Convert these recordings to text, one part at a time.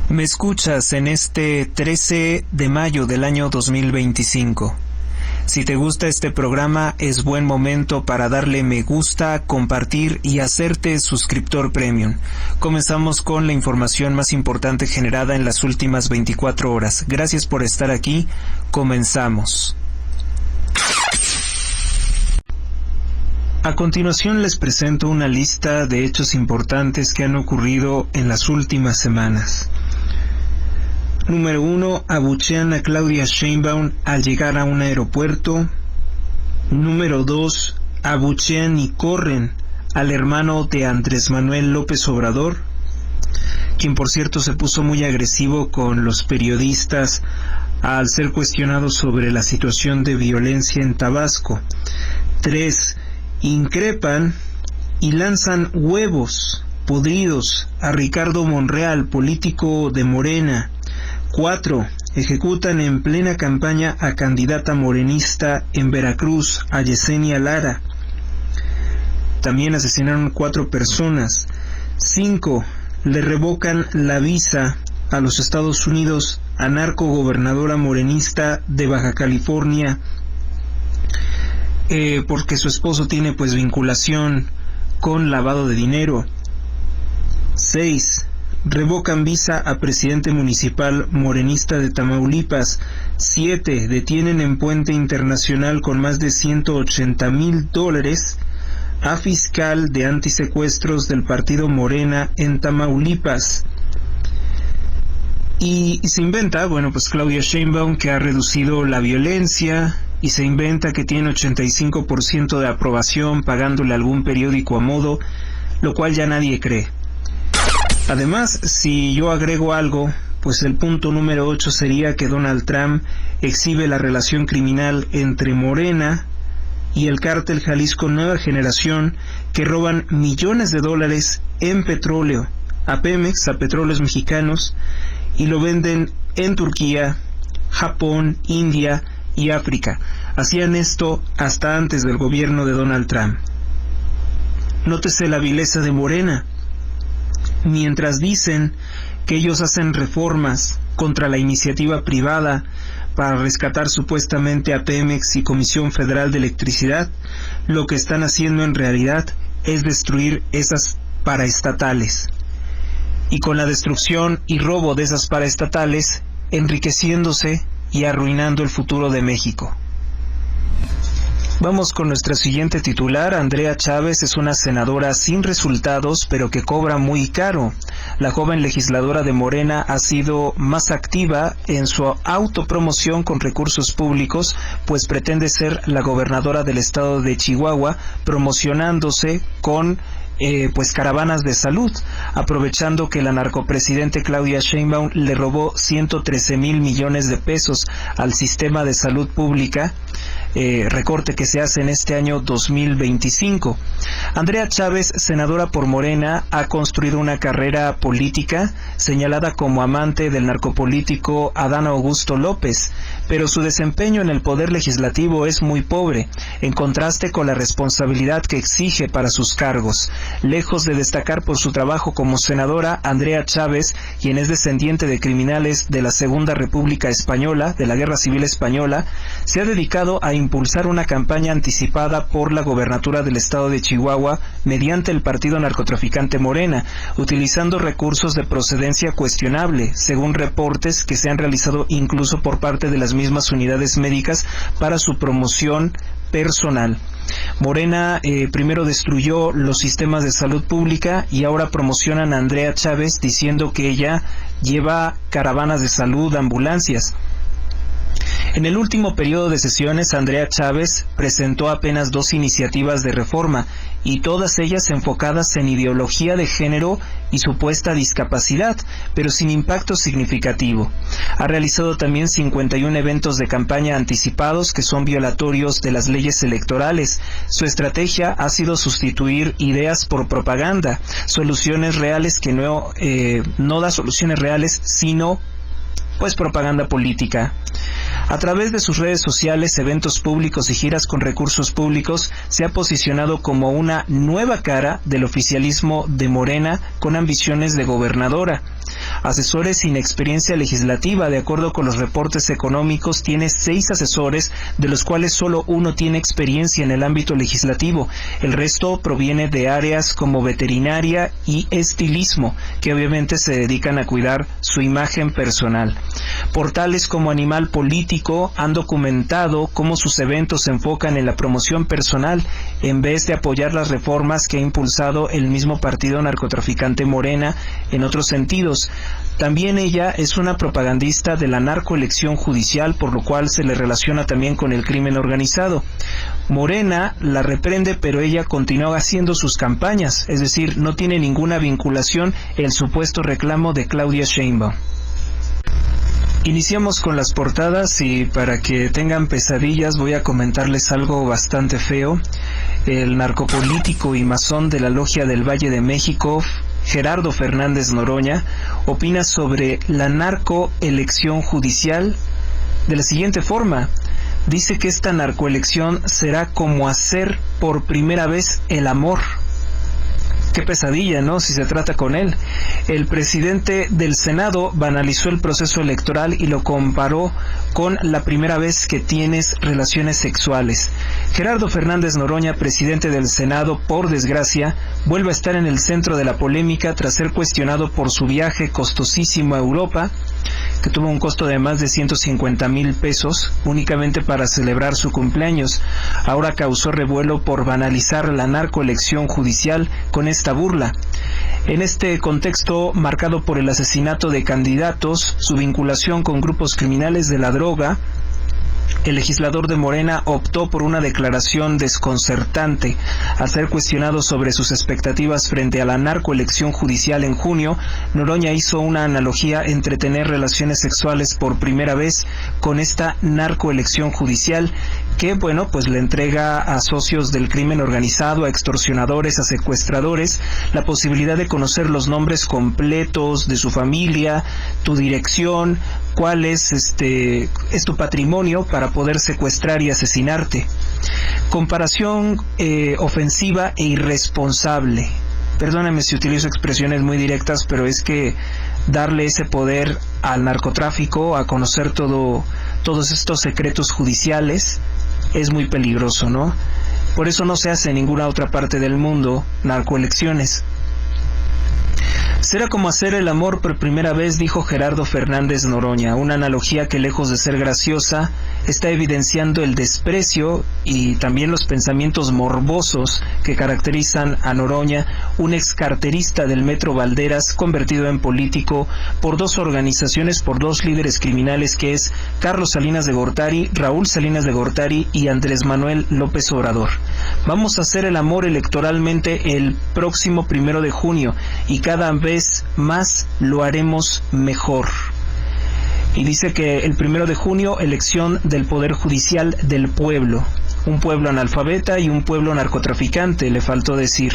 Me escuchas en este 13 de mayo del año 2025. Si te gusta este programa, es buen momento para darle me gusta, compartir y hacerte suscriptor premium. Comenzamos con la información más importante generada en las últimas 24 horas. Gracias por estar aquí. Comenzamos. A continuación les presento una lista de hechos importantes que han ocurrido en las últimas semanas. Número 1. Abuchean a Claudia Sheinbaum al llegar a un aeropuerto. Número 2. Abuchean y corren al hermano de Andrés Manuel López Obrador, quien por cierto se puso muy agresivo con los periodistas al ser cuestionado sobre la situación de violencia en Tabasco. 3. Increpan y lanzan huevos podridos a Ricardo Monreal, político de Morena. 4. Ejecutan en plena campaña a candidata morenista en Veracruz, a Yesenia Lara. También asesinaron 4 personas. 5. Le revocan la visa a los Estados Unidos a narcogobernadora morenista de Baja California, porque su esposo tiene vinculación con lavado de dinero. 6. Revocan visa a presidente municipal morenista de Tamaulipas. 7. Detienen en puente internacional con más de $180,000 a fiscal de antisecuestros del partido Morena en Tamaulipas. Y se inventa, Claudia Sheinbaum, que ha reducido la violencia, y se inventa que tiene 85% de aprobación pagándole a algún periódico a modo, lo cual ya nadie cree. Además, si yo agrego algo, el punto número 8 sería que Donald Trump exhibe la relación criminal entre Morena y el cártel Jalisco Nueva Generación, que roban millones de dólares en petróleo a Pemex, a petróleos mexicanos, y lo venden en Turquía, Japón, India y África. Hacían esto hasta antes del gobierno de Donald Trump. Nótese la vileza de Morena. Mientras dicen que ellos hacen reformas contra la iniciativa privada para rescatar supuestamente a Pemex y Comisión Federal de Electricidad, lo que están haciendo en realidad es destruir esas paraestatales. Y con la destrucción y robo de esas paraestatales, enriqueciéndose y arruinando el futuro de México. Vamos con nuestra siguiente titular. Andrea Chávez es una senadora sin resultados, pero que cobra muy caro. La joven legisladora de Morena ha sido más activa en su autopromoción con recursos públicos, pues pretende ser la gobernadora del estado de Chihuahua, promocionándose con caravanas de salud, aprovechando que la narcopresidente Claudia Sheinbaum le robó 113,000 millones de pesos al sistema de salud pública, recorte que se hace en este año 2025. Andrea Chávez, senadora por Morena, ha construido una carrera política señalada como amante del narcopolítico Adán Augusto López, pero su desempeño en el poder legislativo es muy pobre, en contraste con la responsabilidad que exige para sus cargos. Lejos de destacar por su trabajo como senadora, Andrea Chávez, quien es descendiente de criminales de la Segunda República Española, de la Guerra Civil Española, se ha dedicado a impulsar una campaña anticipada por la gobernatura del estado de Chihuahua mediante el partido narcotraficante Morena, utilizando recursos de procedencia cuestionable, según reportes que se han realizado incluso por parte de las mismas unidades médicas para su promoción personal. Morena primero destruyó los sistemas de salud pública y ahora promocionan a Andrea Chávez diciendo que ella lleva caravanas de salud, ambulancias. En el último periodo de sesiones, Andrea Chávez presentó apenas 2 iniciativas de reforma, y todas ellas enfocadas en ideología de género y supuesta discapacidad, pero sin impacto significativo. Ha realizado también 51 eventos de campaña anticipados que son violatorios de las leyes electorales. Su estrategia ha sido sustituir ideas por propaganda, soluciones reales que no da soluciones reales, sino propaganda política. A través de sus redes sociales, eventos públicos y giras con recursos públicos, se ha posicionado como una nueva cara del oficialismo de Morena con ambiciones de gobernadora. Asesores sin experiencia legislativa. De acuerdo con los reportes económicos, tiene 6 asesores, de los cuales solo uno tiene experiencia en el ámbito legislativo. El resto proviene de áreas como veterinaria y estilismo, que obviamente se dedican a cuidar su imagen personal. Portales como Animal Político han documentado cómo sus eventos se enfocan en la promoción personal en vez de apoyar las reformas que ha impulsado el mismo partido narcotraficante Morena en otros sentidos. También ella es una propagandista de la narcoelección judicial, por lo cual se le relaciona también con el crimen organizado. Morena la reprende, pero ella continúa haciendo sus campañas, es decir, no tiene ninguna vinculación el supuesto reclamo de Claudia Sheinbaum. Iniciamos con las portadas y para que tengan pesadillas voy a comentarles algo bastante feo. El narcopolítico y masón de la Logia del Valle de México, Gerardo Fernández Noroña, opina sobre la narcoelección judicial de la siguiente forma. Dice que esta narcoelección será como hacer por primera vez el amor. Qué pesadilla, ¿no? Si se trata con él. El presidente del Senado banalizó el proceso electoral y lo comparó con la primera vez que tienes relaciones sexuales. Gerardo Fernández Noroña, presidente del Senado, por desgracia, vuelve a estar en el centro de la polémica tras ser cuestionado por su viaje costosísimo a Europa, que tuvo un costo de más de 150,000 pesos únicamente para celebrar su cumpleaños. Ahora causó revuelo por banalizar la narcoelección judicial con esta burla. En este contexto marcado por el asesinato de candidatos, su vinculación con grupos criminales de la droga, el legislador de Morena optó por una declaración desconcertante. Al ser cuestionado sobre sus expectativas frente a la narcoelección judicial en junio, Noroña hizo una analogía entre tener relaciones sexuales por primera vez con esta narcoelección judicial que, pues le entrega a socios del crimen organizado, a extorsionadores, a secuestradores, la posibilidad de conocer los nombres completos de su familia, tu dirección, cuál es tu patrimonio para poder secuestrar y asesinarte. Comparación ofensiva e irresponsable. Perdóname si utilizo expresiones muy directas, pero es que darle ese poder al narcotráfico, a conocer todos estos secretos judiciales, es muy peligroso, ¿no? Por eso no se hace en ninguna otra parte del mundo narcoelecciones. Será como hacer el amor por primera vez, dijo Gerardo Fernández Noroña, una analogía que lejos de ser graciosa, está evidenciando el desprecio y también los pensamientos morbosos que caracterizan a Noroña, un excarterista del Metro Valderas convertido en político por 2 organizaciones, por 2 líderes criminales que es Carlos Salinas de Gortari, Raúl Salinas de Gortari y Andrés Manuel López Obrador. Vamos a hacer el amor electoralmente el próximo 1 de junio y cada vez más lo haremos mejor. Y dice que el 1 de junio, elección del Poder Judicial del pueblo. Un pueblo analfabeta y un pueblo narcotraficante, le faltó decir.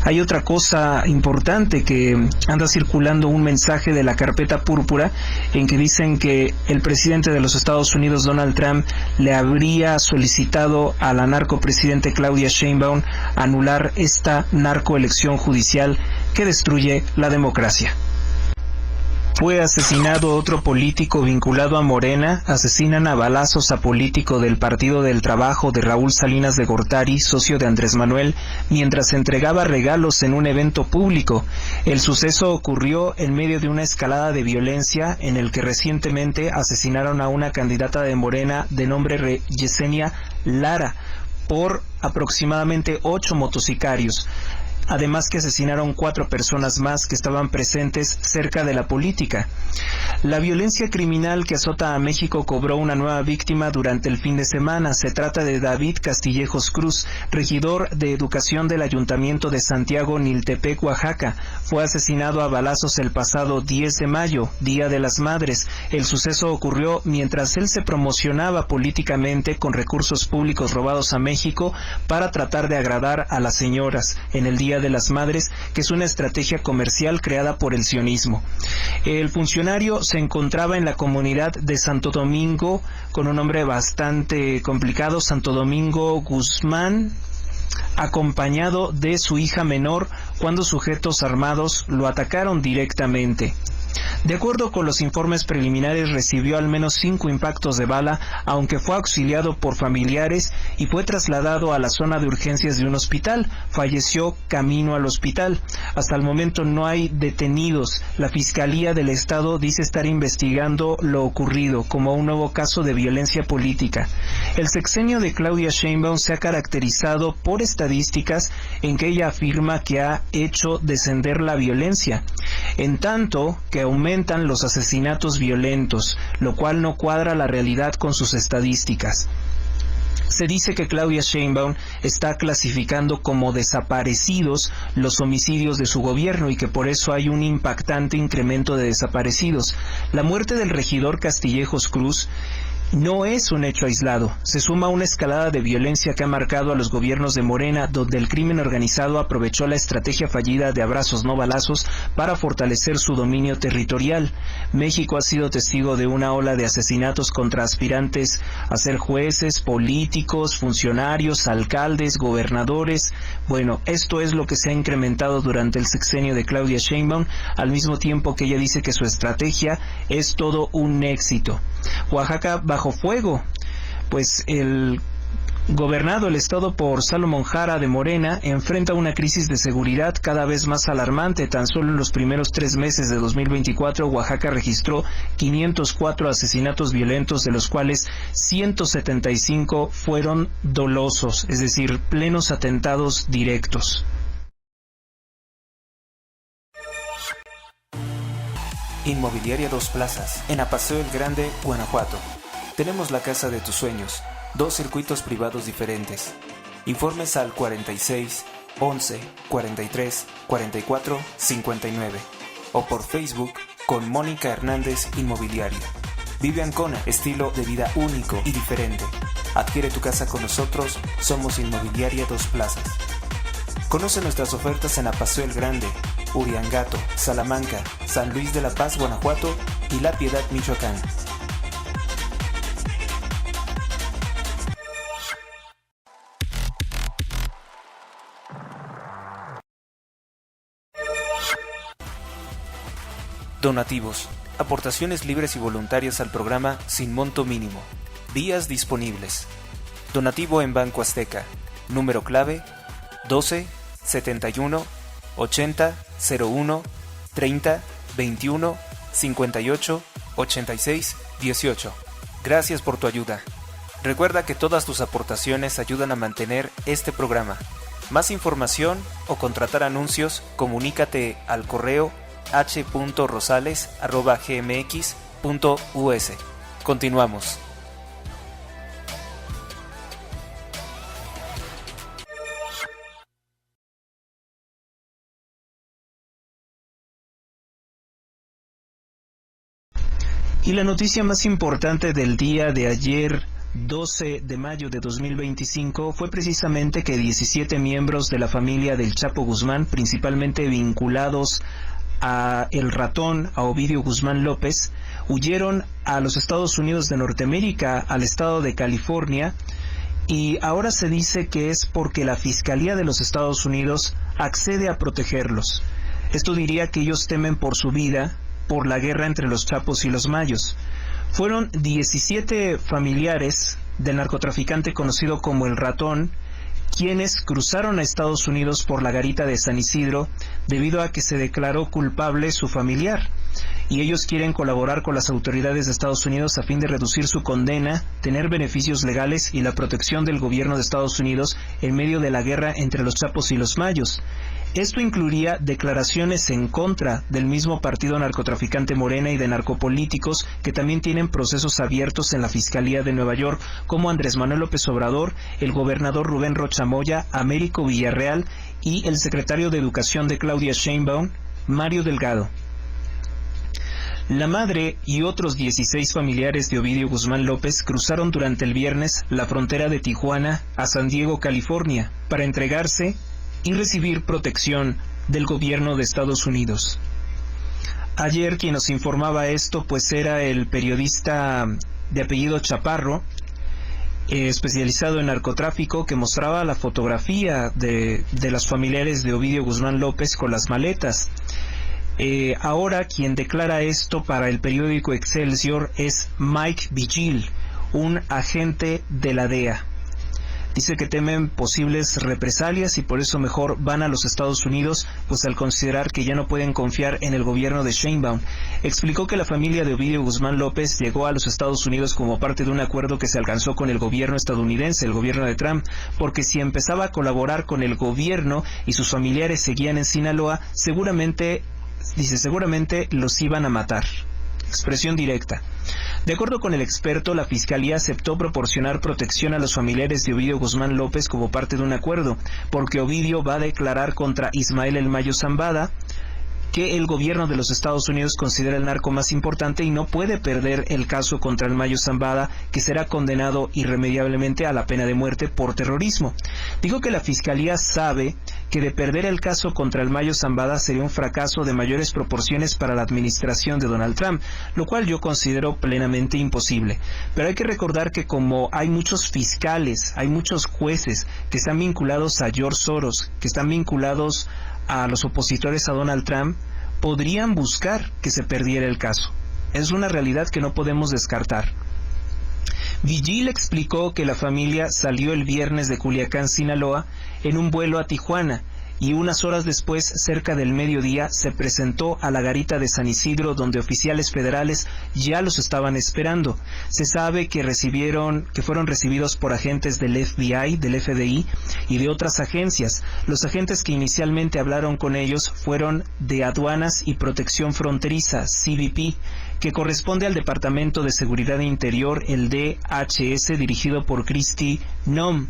Hay otra cosa importante que anda circulando un mensaje de la carpeta púrpura en que dicen que el presidente de los Estados Unidos, Donald Trump, le habría solicitado a la narcopresidente Claudia Sheinbaum anular esta narcoelección judicial que destruye la democracia. Fue asesinado otro político vinculado a Morena. Asesinan a balazos a político del Partido del Trabajo de Raúl Salinas de Gortari, socio de Andrés Manuel, mientras entregaba regalos en un evento público. El suceso ocurrió en medio de una escalada de violencia en el que recientemente asesinaron a una candidata de Morena de nombre Yesenia Lara por aproximadamente 8 motosicarios. Además que asesinaron 4 personas más que estaban presentes cerca de la política. La violencia criminal que azota a México cobró una nueva víctima durante el fin de semana. Se trata de David Castillejos Cruz, regidor de Educación del Ayuntamiento de Santiago Niltepec, Oaxaca. Fue asesinado a balazos el pasado 10 de mayo, Día de las Madres. El suceso ocurrió mientras él se promocionaba políticamente con recursos públicos robados a México para tratar de agradar a las señoras en el Día de las Madres, que es una estrategia comercial creada por el sionismo. El funcionario se encontraba en la comunidad de Santo Domingo, con un nombre bastante complicado, Santo Domingo Guzmán, acompañado de su hija menor, cuando sujetos armados lo atacaron directamente. De acuerdo con los informes preliminares, recibió al menos 5 impactos de bala, aunque fue auxiliado por familiares y fue trasladado a la zona de urgencias de un hospital. Falleció camino al hospital. Hasta el momento no hay detenidos. La Fiscalía del Estado dice estar investigando lo ocurrido como un nuevo caso de violencia política. El sexenio de Claudia Sheinbaum se ha caracterizado por estadísticas en que ella afirma que ha hecho descender la violencia, en tanto que aumentan los asesinatos violentos, lo cual no cuadra la realidad con sus estadísticas. Se dice que Claudia Sheinbaum está clasificando como desaparecidos los homicidios de su gobierno y que por eso hay un impactante incremento de desaparecidos. La muerte del regidor Castillejos Cruz no es un hecho aislado, se suma una escalada de violencia que ha marcado a los gobiernos de Morena, donde el crimen organizado aprovechó la estrategia fallida de abrazos no balazos para fortalecer su dominio territorial. México ha sido testigo de una ola de asesinatos contra aspirantes a ser jueces, políticos, funcionarios, alcaldes, gobernadores. Bueno, esto es lo que se ha incrementado durante el sexenio de Claudia Sheinbaum, al mismo tiempo que ella dice que su estrategia es todo un éxito. Oaxaca bajo fuego, pues el estado por Salomón Jara de Morena enfrenta una crisis de seguridad cada vez más alarmante. Tan solo en los primeros 3 meses de 2024, Oaxaca registró 504 asesinatos violentos, de los cuales 175 fueron dolosos, es decir, plenos atentados directos. Inmobiliaria Dos Plazas, en Apaseo el Grande, Guanajuato. Tenemos la casa de tus sueños, 2 circuitos privados diferentes. Informes al 46 11 43 44 59 o por Facebook con Mónica Hernández Inmobiliaria. Vive Ancona, estilo de vida único y diferente. Adquiere tu casa con nosotros, somos Inmobiliaria Dos Plazas. Conoce nuestras ofertas en Apaseo el Grande, Uriangato, Salamanca, San Luis de la Paz, Guanajuato y La Piedad, Michoacán. Donativos. Aportaciones libres y voluntarias al programa sin monto mínimo. Días disponibles. Donativo en Banco Azteca. Número clave 12 71 80 01 30 21 58 86 18. Gracias por tu ayuda. Recuerda que todas tus aportaciones ayudan a mantener este programa. Más información o contratar anuncios, comunícate al correo h.rosales@gmx.us. Continuamos. Y la noticia más importante del día de ayer, 12 de mayo de 2025, fue precisamente que 17 miembros de la familia del Chapo Guzmán, principalmente vinculados a El Ratón, a Ovidio Guzmán López, huyeron a los Estados Unidos de Norteamérica, al estado de California, y ahora se dice que es porque la Fiscalía de los Estados Unidos accede a protegerlos. Esto diría que ellos temen por su vida por la guerra entre los Chapos y los Mayos. Fueron 17 familiares del narcotraficante conocido como El Ratón, quienes cruzaron a Estados Unidos por la garita de San Isidro debido a que se declaró culpable su familiar, y ellos quieren colaborar con las autoridades de Estados Unidos a fin de reducir su condena, tener beneficios legales y la protección del gobierno de Estados Unidos en medio de la guerra entre los Chapos y los Mayos. Esto incluiría declaraciones en contra del mismo partido narcotraficante Morena y de narcopolíticos que también tienen procesos abiertos en la Fiscalía de Nueva York, como Andrés Manuel López Obrador, el gobernador Rubén Rocha Moya, Américo Villarreal y el secretario de Educación de Claudia Sheinbaum, Mario Delgado. La madre y otros 16 familiares de Ovidio Guzmán López cruzaron durante el viernes la frontera de Tijuana a San Diego, California, para entregarse y recibir protección del gobierno de Estados Unidos. Ayer quien nos informaba esto pues era el periodista de apellido Chaparro, especializado en narcotráfico, que mostraba la fotografía de las familiares de Ovidio Guzmán López con las maletas. Ahora quien declara esto para el periódico Excelsior es Mike Vigil, un agente de la DEA. Dice que temen posibles represalias y por eso mejor van a los Estados Unidos, pues al considerar que ya no pueden confiar en el gobierno de Sheinbaum. Explicó que la familia de Ovidio Guzmán López llegó a los Estados Unidos como parte de un acuerdo que se alcanzó con el gobierno estadounidense, el gobierno de Trump, porque si empezaba a colaborar con el gobierno y sus familiares seguían en Sinaloa, seguramente los iban a matar. Expresión directa. De acuerdo con el experto, la Fiscalía aceptó proporcionar protección a los familiares de Ovidio Guzmán López como parte de un acuerdo, porque Ovidio va a declarar contra Ismael El Mayo Zambada, que el gobierno de los Estados Unidos considera el narco más importante y no puede perder el caso contra El Mayo Zambada, que será condenado irremediablemente a la pena de muerte por terrorismo. Digo que la Fiscalía sabe que de perder el caso contra El Mayo Zambada sería un fracaso de mayores proporciones para la administración de Donald Trump, lo cual yo considero plenamente imposible. Pero hay que recordar que como hay muchos fiscales, hay muchos jueces que están vinculados a George Soros, que están vinculados a los opositores a Donald Trump, podrían buscar que se perdiera el caso. Es una realidad que no podemos descartar. Vigil explicó que la familia salió el viernes de Culiacán, Sinaloa, en un vuelo a Tijuana, y unas horas después, cerca del mediodía, se presentó a la garita de San Isidro, donde oficiales federales ya los estaban esperando. Se sabe que fueron recibidos por agentes del FBI, del FDI y de otras agencias. Los agentes que inicialmente hablaron con ellos fueron de Aduanas y Protección Fronteriza, CBP, que corresponde al Departamento de Seguridad Interior, el DHS, dirigido por Kristi Noem.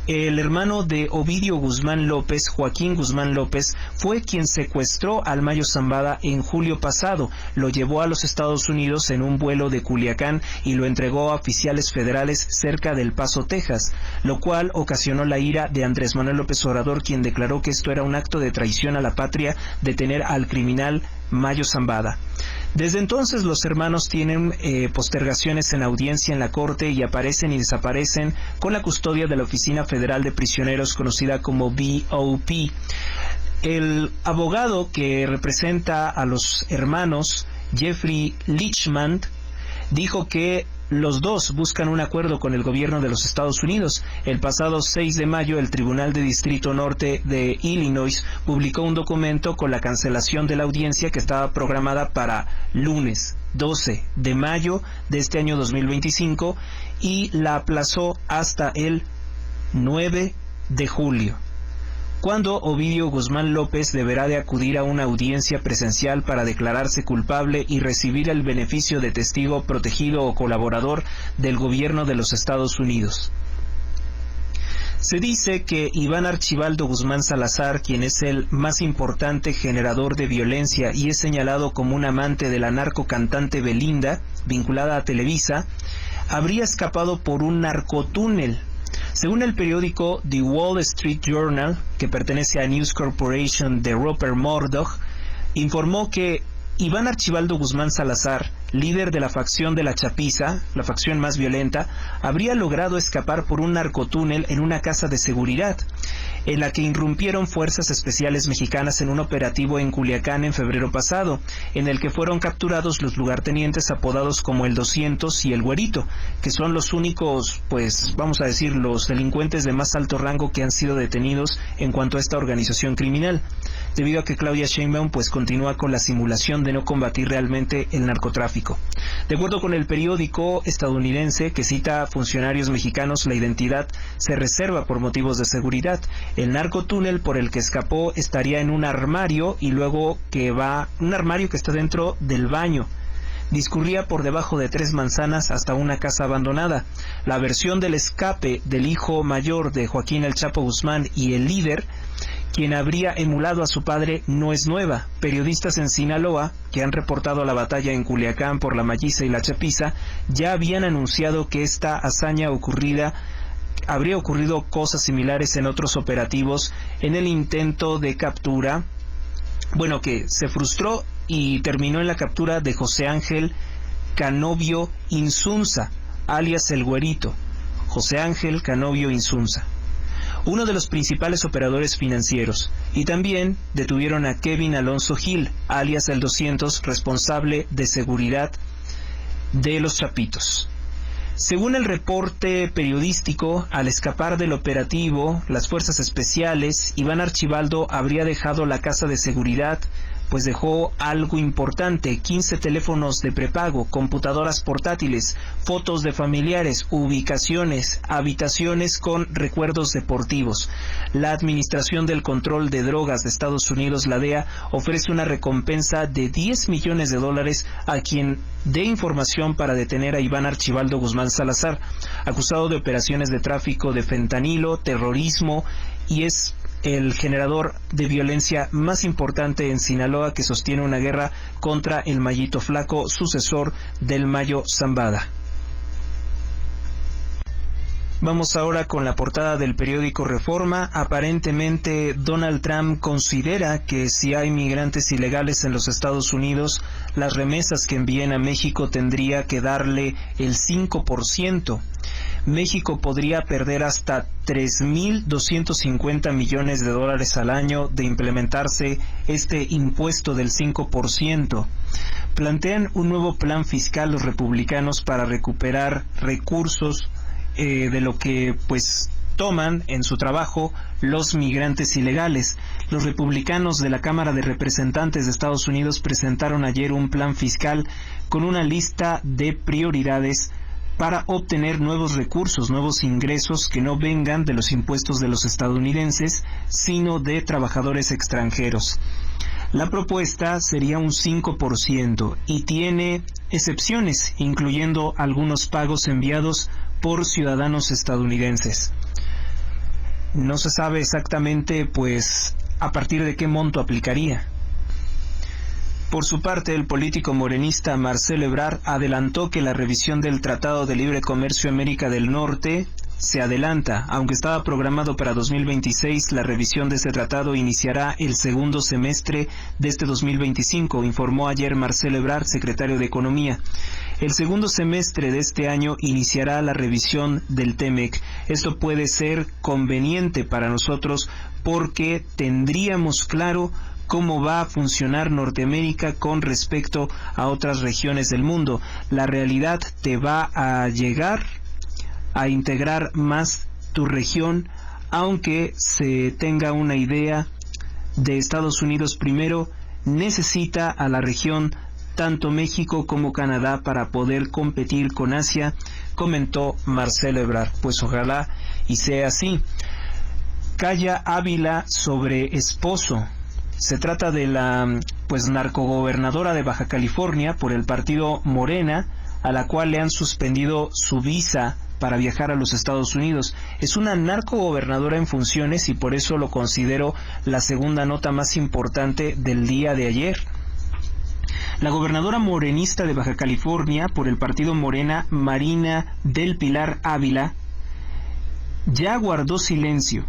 El hermano de Ovidio Guzmán López, Joaquín Guzmán López, fue quien secuestró al Mayo Zambada en julio pasado. Lo llevó a los Estados Unidos en un vuelo de Culiacán y lo entregó a oficiales federales cerca del Paso, Texas, lo cual ocasionó la ira de Andrés Manuel López Obrador, quien declaró que esto era un acto de traición a la patria detener al criminal Mayo Zambada. Desde entonces los hermanos tienen postergaciones en audiencia en la corte y aparecen y desaparecen con la custodia de la Oficina Federal de Prisioneros, conocida como BOP. El abogado que representa a los hermanos, Jeffrey Lichman, dijo que los dos buscan un acuerdo con el gobierno de los Estados Unidos. El pasado 6 de mayo, el Tribunal de Distrito Norte de Illinois publicó un documento con la cancelación de la audiencia que estaba programada para lunes 12 de mayo de este año 2025 y la aplazó hasta el 9 de julio. Cuando Ovidio Guzmán López deberá de acudir a una audiencia presencial para declararse culpable y recibir el beneficio de testigo protegido o colaborador del gobierno de los Estados Unidos. Se dice que Iván Archibaldo Guzmán Salazar, quien es el más importante generador de violencia y es señalado como un amante de la narcocantante Belinda, vinculada a Televisa, habría escapado por un narcotúnel. Según el periódico The Wall Street Journal, que pertenece a News Corporation de Rupert Murdoch, informó que Iván Archibaldo Guzmán Salazar, líder de la facción de la Chapiza, la facción más violenta, habría logrado escapar por un narcotúnel en una casa de seguridad, en la que irrumpieron fuerzas especiales mexicanas en un operativo en Culiacán en febrero pasado, en el que fueron capturados los lugartenientes apodados como el 200 y el Güerito, que son los únicos, pues vamos a decir, los delincuentes de más alto rango que han sido detenidos en cuanto a esta organización criminal, debido a que Claudia Sheinbaum pues continúa con la simulación de no combatir realmente el narcotráfico. De acuerdo con el periódico estadounidense que cita a funcionarios mexicanos, la identidad se reserva por motivos de seguridad. El narcotúnel por el que escapó estaría en un armario un armario que está dentro del baño. Discurría por debajo de 3 manzanas hasta una casa abandonada. La versión del escape del hijo mayor de Joaquín El Chapo Guzmán y el líder, quien habría emulado a su padre, no es nueva. Periodistas en Sinaloa, que han reportado la batalla en Culiacán por la Malliza y la Chapiza, ya habían anunciado que esta hazaña ocurrida habría ocurrido cosas similares en otros operativos en el intento de captura, bueno, que se frustró y terminó en la captura de José Ángel Canovio Insunza, alias El Güerito. José Ángel Canovio Insunza, uno de los principales operadores financieros, y también detuvieron a Kevin Alonso Gil, alias El 200, responsable de seguridad de Los Chapitos. Según el reporte periodístico, al escapar del operativo, las fuerzas especiales, Iván Archibaldo habría dejado la casa de seguridad, pues dejó algo importante: 15 teléfonos de prepago, computadoras portátiles, fotos de familiares, ubicaciones, habitaciones con recuerdos deportivos. La Administración del Control de Drogas de Estados Unidos, la DEA, ofrece una recompensa de $10 millones a quien dé información para detener a Iván Archibaldo Guzmán Salazar, acusado de operaciones de tráfico de fentanilo, terrorismo, y es el generador de violencia más importante en Sinaloa, que sostiene una guerra contra el Mayito Flaco, sucesor del Mayo Zambada. Vamos ahora con la portada del periódico Reforma. Aparentemente Donald Trump considera que si hay migrantes ilegales en los Estados Unidos, las remesas que envíen a México tendría que darle el 5%. México podría perder hasta $3.250 millones al año de implementarse este impuesto del 5%. Plantean un nuevo plan fiscal los republicanos para recuperar recursos de lo que pues toman en su trabajo los migrantes ilegales. Los republicanos de la Cámara de Representantes de Estados Unidos presentaron ayer un plan fiscal con una lista de prioridades para obtener nuevos recursos, nuevos ingresos que no vengan de los impuestos de los estadounidenses, sino de trabajadores extranjeros. La propuesta sería un 5% y tiene excepciones, incluyendo algunos pagos enviados por ciudadanos estadounidenses. No se sabe exactamente, pues, a partir de qué monto aplicaría. Por su parte, el político morenista Marcelo Ebrard adelantó que la revisión del Tratado de Libre Comercio América del Norte se adelanta. Aunque estaba programado para 2026, la revisión de este tratado iniciará el segundo semestre de este 2025, informó ayer Marcelo Ebrard, secretario de Economía. El segundo semestre de este año iniciará la revisión del TEMEC. Esto puede ser conveniente para nosotros porque tendríamos claro cómo va a funcionar Norteamérica con respecto a otras regiones del mundo. La realidad te va a llegar a integrar más tu región, aunque se tenga una idea de Estados Unidos primero, necesita a la región tanto México como Canadá para poder competir con Asia, comentó Marcelo Ebrard. Pues ojalá y sea así. Calla Ávila sobre esposo. Se trata de la narcogobernadora de Baja California por el partido Morena, a la cual le han suspendido su visa para viajar a los Estados Unidos. Es una narcogobernadora en funciones y por eso lo considero la segunda nota más importante del día de ayer. La gobernadora morenista de Baja California por el partido Morena, Marina del Pilar Ávila, ya guardó silencio,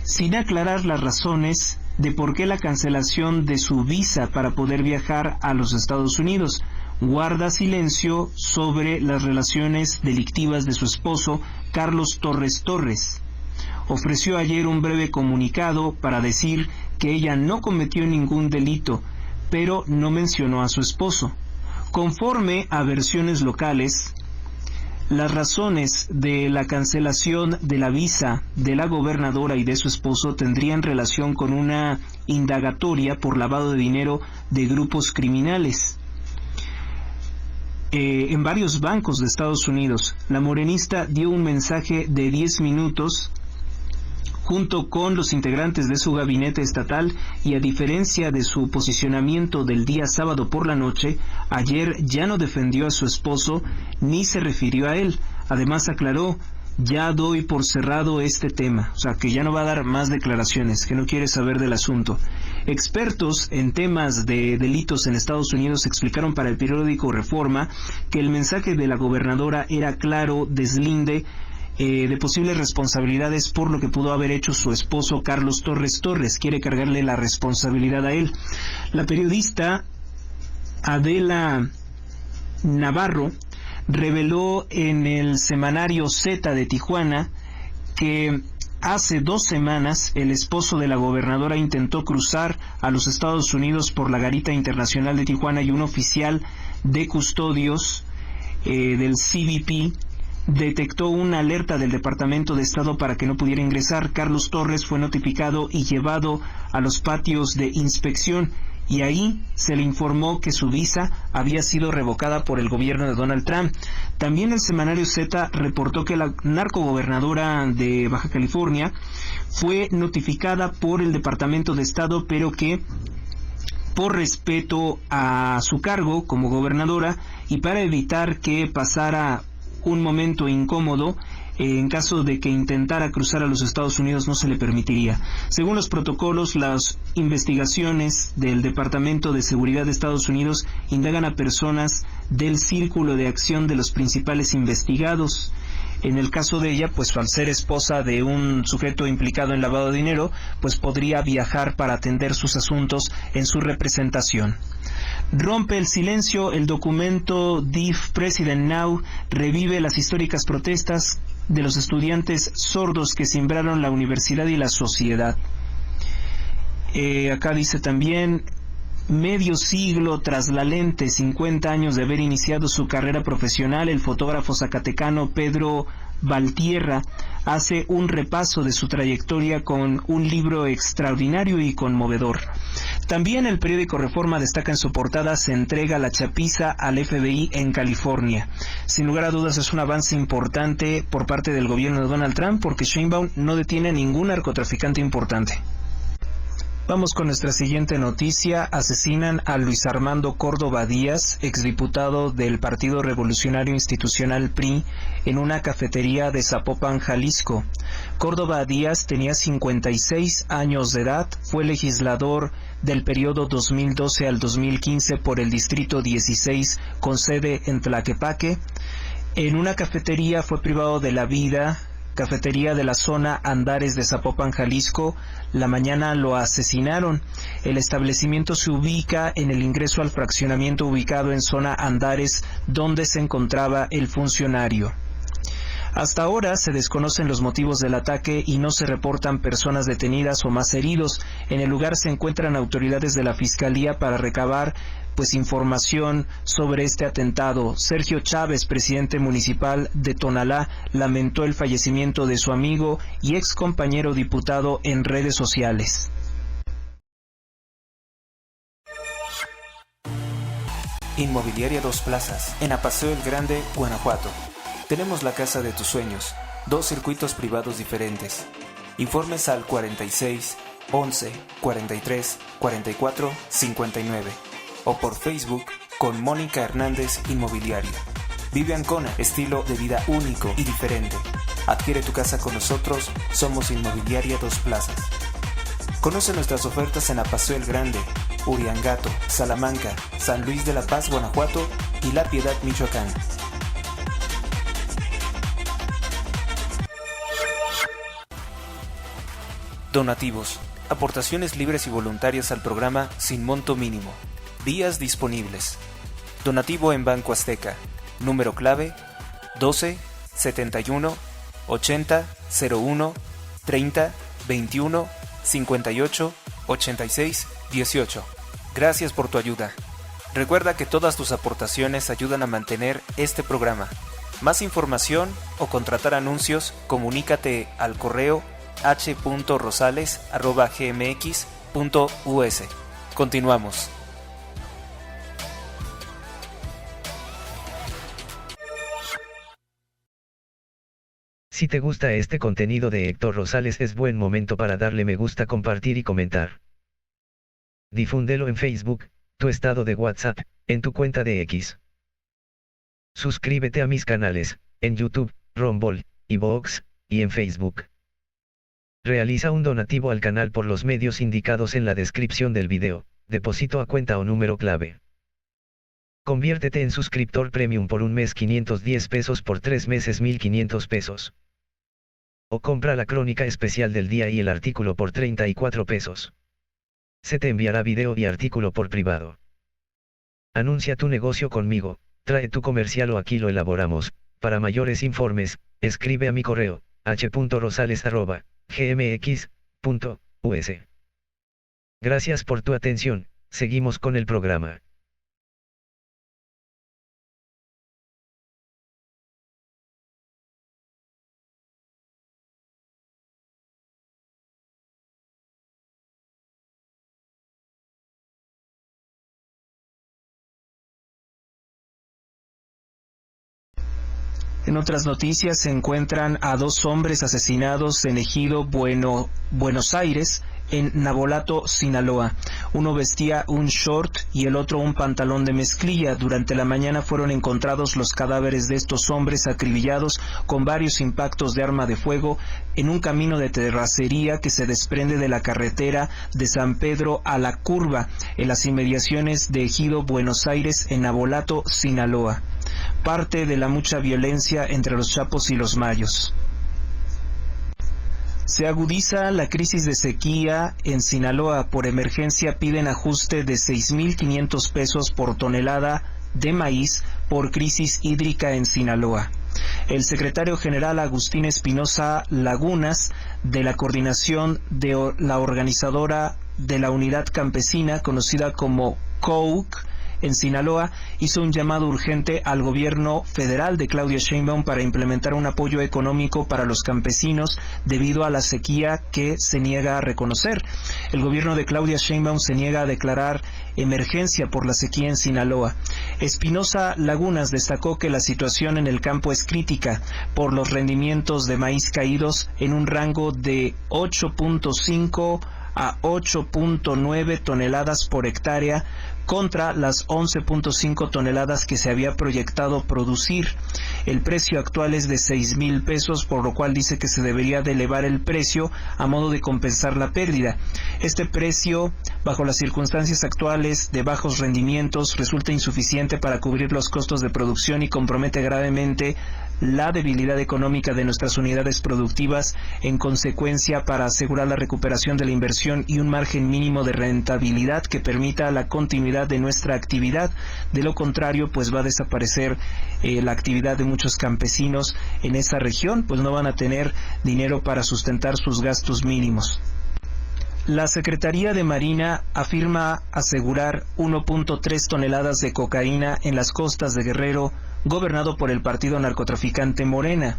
sin aclarar las razones de por qué la cancelación de su visa para poder viajar a los Estados Unidos. Guarda silencio sobre las relaciones delictivas de su esposo, Carlos Torres Torres. Ofreció ayer un breve comunicado para decir que ella no cometió ningún delito, pero no mencionó a su esposo. Conforme a versiones locales, las razones de la cancelación de la visa de la gobernadora y de su esposo tendrían relación con una indagatoria por lavado de dinero de grupos criminales en varios bancos de Estados Unidos. La morenista dio un mensaje de 10 minutos junto con los integrantes de su gabinete estatal y, a diferencia de su posicionamiento del día sábado por la noche, ayer ya no defendió a su esposo ni se refirió a él. Además aclaró: ya doy por cerrado este tema, o sea que ya no va a dar más declaraciones, que no quiere saber del asunto. Expertos en temas de delitos en Estados Unidos explicaron para el periódico Reforma que el mensaje de la gobernadora era claro, deslinde, de posibles responsabilidades por lo que pudo haber hecho su esposo Carlos Torres Torres. Quiere cargarle la responsabilidad a él. La periodista Adela Navarro reveló en el semanario Z de Tijuana que hace 2 semanas el esposo de la gobernadora intentó cruzar a los Estados Unidos por la garita internacional de Tijuana y un oficial de custodios del CBP detectó una alerta del Departamento de Estado para que no pudiera ingresar. Carlos Torres fue notificado y llevado a los patios de inspección y ahí se le informó que su visa había sido revocada por el gobierno de Donald Trump. También el semanario Z reportó que la narcogobernadora de Baja California fue notificada por el Departamento de Estado, pero que por respeto a su cargo como gobernadora y para evitar que pasara un momento incómodo, en caso de que intentara cruzar a los Estados Unidos no se le permitiría. Según los protocolos, las investigaciones del Departamento de Seguridad de Estados Unidos indagan a personas del círculo de acción de los principales investigados. En el caso de ella, pues al ser esposa de un sujeto implicado en lavado de dinero, pues podría viajar para atender sus asuntos en su representación. Rompe el silencio el documento DIF President Now, revive las históricas protestas de los estudiantes sordos que simbraron la universidad y la sociedad. Acá dice también: medio siglo tras la lente, 50 años de haber iniciado su carrera profesional, el fotógrafo zacatecano Pedro Valtierra hace un repaso de su trayectoria con un libro extraordinario y conmovedor. También el periódico Reforma destaca en su portada: se entrega la chapiza al FBI en California. Sin lugar a dudas es un avance importante por parte del gobierno de Donald Trump, porque Sheinbaum no detiene a ningún narcotraficante importante. Vamos con nuestra siguiente noticia. Asesinan a Luis Armando Córdoba Díaz, exdiputado del Partido Revolucionario Institucional PRI, en una cafetería de Zapopan, Jalisco. Córdoba Díaz tenía 56 años de edad, fue legislador del periodo 2012 al 2015 por el Distrito 16, con sede en Tlaquepaque. En una cafetería fue privado de la vida, cafetería de la zona Andares de Zapopan, Jalisco. La mañana lo asesinaron. El establecimiento se ubica en el ingreso al fraccionamiento ubicado en zona Andares, donde se encontraba el funcionario. Hasta ahora se desconocen los motivos del ataque y no se reportan personas detenidas o más heridos. En el lugar se encuentran autoridades de la Fiscalía para recabar información sobre este atentado. Sergio Chávez, presidente municipal de Tonalá, lamentó el fallecimiento de su amigo y ex compañero diputado en redes sociales. Inmobiliaria Dos Plazas, en Apaseo el Grande, Guanajuato. Tenemos la casa de tus sueños, 2 circuitos privados diferentes. Informes al 46 11 43 44 59 o por Facebook con Mónica Hernández Inmobiliaria. Vive Ancona, estilo de vida único y diferente. Adquiere tu casa con nosotros, somos Inmobiliaria Dos Plazas. Conoce nuestras ofertas en Apaseo el Grande, Uriangato, Salamanca, San Luis de la Paz, Guanajuato y La Piedad, Michoacán. Donativos, aportaciones libres y voluntarias al programa sin monto mínimo. Días disponibles. Donativo en Banco Azteca. Número clave 12 71 80 01 30 21 58 86 18. Gracias por tu ayuda. Recuerda que todas tus aportaciones ayudan a mantener este programa. Más información o contratar anuncios, comunícate al correo h.rosales@gmx.us. Continuamos. Si te gusta este contenido de Héctor Rosales, es buen momento para darle me gusta, compartir y comentar. Difúndelo en Facebook, tu estado de WhatsApp, en tu cuenta de X. Suscríbete a mis canales, en YouTube, Rumble, iVoox, y en Facebook. Realiza un donativo al canal por los medios indicados en la descripción del video, depósito a cuenta o número clave. Conviértete en suscriptor premium por un mes 510 pesos, por 3 meses 1500 pesos. O compra la crónica especial del día y el artículo por 34 pesos. Se te enviará video y artículo por privado. Anuncia tu negocio conmigo, trae tu comercial o aquí lo elaboramos. Para mayores informes, escribe a mi correo, h.rosales@gmx.us. Gracias por tu atención, seguimos con el programa. En otras noticias se encuentran a 2 hombres asesinados en Ejido Buenos Aires, en Navolato, Sinaloa. Uno vestía un short y el otro un pantalón de mezclilla. Durante la mañana fueron encontrados los cadáveres de estos hombres acribillados con varios impactos de arma de fuego en un camino de terracería que se desprende de la carretera de San Pedro a La Curva, en las inmediaciones de Ejido Buenos Aires, en Navolato, Sinaloa. Parte de la mucha violencia entre los chapos y los mayos. Se agudiza la crisis de sequía en Sinaloa. Por emergencia piden ajuste de 6.500 pesos por tonelada de maíz por crisis hídrica en Sinaloa. El secretario general Agustín Espinosa Lagunas, de la coordinación de la organizadora de la Unidad Campesina, conocida como COUC, en Sinaloa, hizo un llamado urgente al gobierno federal de Claudia Sheinbaum para implementar un apoyo económico para los campesinos debido a la sequía que se niega a reconocer. El gobierno de Claudia Sheinbaum se niega a declarar emergencia por la sequía en Sinaloa. Espinosa Lagunas destacó que la situación en el campo es crítica por los rendimientos de maíz caídos en un rango de 8.5 a 8.9 toneladas por hectárea contra las 11.5 toneladas que se había proyectado producir. El precio actual es de 6,000 pesos, por lo cual dice que se debería de elevar el precio a modo de compensar la pérdida. Este precio, bajo las circunstancias actuales de bajos rendimientos, resulta insuficiente para cubrir los costos de producción y compromete gravemente la debilidad económica de nuestras unidades productivas. En consecuencia, para asegurar la recuperación de la inversión y un margen mínimo de rentabilidad que permita la continuidad de nuestra actividad. De lo contrario, pues va a desaparecer la actividad de muchos campesinos en esa región, pues no van a tener dinero para sustentar sus gastos mínimos. La Secretaría de Marina afirma asegurar 1.3 toneladas de cocaína en las costas de Guerrero, gobernado por el partido narcotraficante Morena.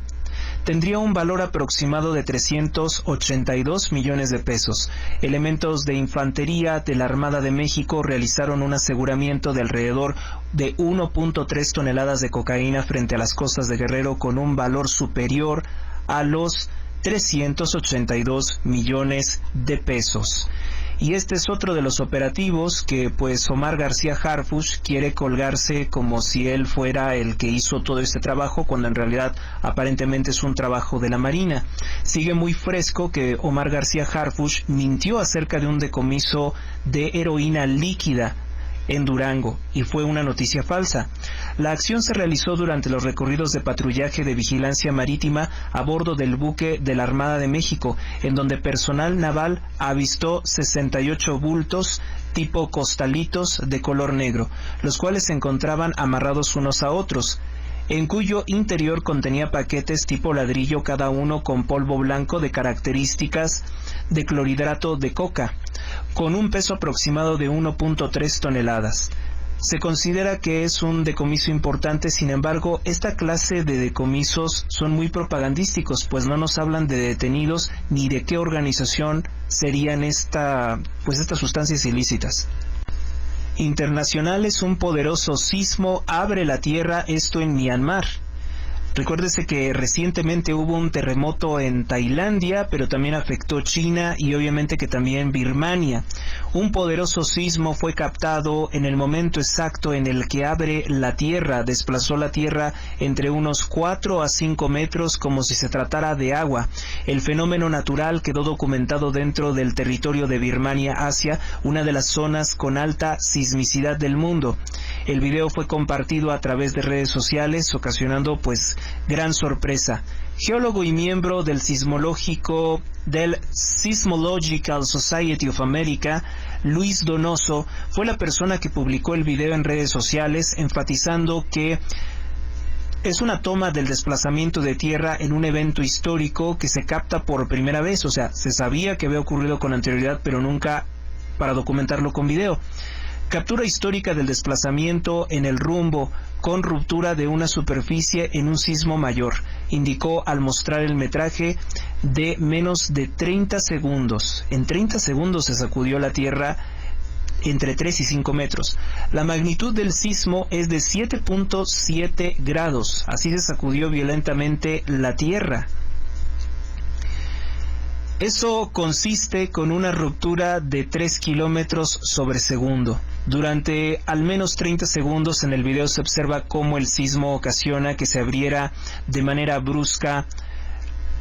Tendría un valor aproximado de 382 millones de pesos. Elementos de infantería de la Armada de México realizaron un aseguramiento de alrededor de 1.3 toneladas de cocaína frente a las costas de Guerrero con un valor superior a los 382 millones de pesos. Y este es otro de los operativos que pues Omar García Harfuch quiere colgarse como si él fuera el que hizo todo este trabajo, cuando en realidad aparentemente es un trabajo de la Marina. Sigue muy fresco que Omar García Harfuch mintió acerca de un decomiso de heroína líquida en Durango, y fue una noticia falsa. La acción se realizó durante los recorridos de patrullaje de vigilancia marítima a bordo del buque de la Armada de México, en donde personal naval avistó 68 bultos tipo costalitos de color negro, los cuales se encontraban amarrados unos a otros, en cuyo interior contenía paquetes tipo ladrillo, cada uno con polvo blanco de características de clorhidrato de coca, con un peso aproximado de 1.3 toneladas. Se considera que es un decomiso importante. Sin embargo, esta clase de decomisos son muy propagandísticos, pues no nos hablan de detenidos ni de qué organización serían estas sustancias ilícitas. Internacionales, un poderoso sismo abre la tierra, esto en Myanmar. Recuérdese que recientemente hubo un terremoto en Tailandia, pero también afectó China y obviamente que también Birmania. Un poderoso sismo fue captado en el momento exacto en el que abre la tierra, desplazó la tierra entre unos 4 a 5 metros como si se tratara de agua. El fenómeno natural quedó documentado dentro del territorio de Birmania, Asia, una de las zonas con alta sismicidad del mundo. El video fue compartido a través de redes sociales, ocasionando pues gran sorpresa. Geólogo y miembro del Seismological Society of America, Luis Donoso, fue la persona que publicó el video en redes sociales, enfatizando que es una toma del desplazamiento de tierra en un evento histórico que se capta por primera vez. O sea, se sabía que había ocurrido con anterioridad, pero nunca para documentarlo con video. Captura histórica del desplazamiento en el rumbo con ruptura de una superficie en un sismo mayor, indicó al mostrar el metraje de menos de 30 segundos. En 30 segundos se sacudió la tierra entre 3 y 5 metros. La magnitud del sismo es de 7.7 grados. Así se sacudió violentamente la tierra. Eso consiste con una ruptura de 3 kilómetros sobre segundo. Durante al menos 30 segundos en el video se observa cómo el sismo ocasiona que se abriera de manera brusca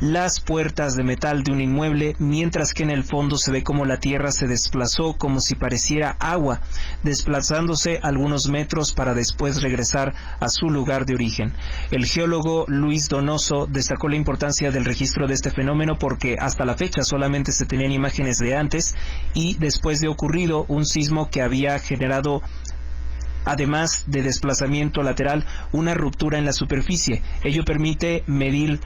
las puertas de metal de un inmueble, mientras que en el fondo se ve cómo la tierra se desplazó como si pareciera agua, desplazándose algunos metros para después regresar a su lugar de origen. El geólogo Luis Donoso destacó la importancia del registro de este fenómeno porque hasta la fecha solamente se tenían imágenes de antes y después de ocurrido un sismo que había generado, además de desplazamiento lateral, una ruptura en la superficie. Ello permite medir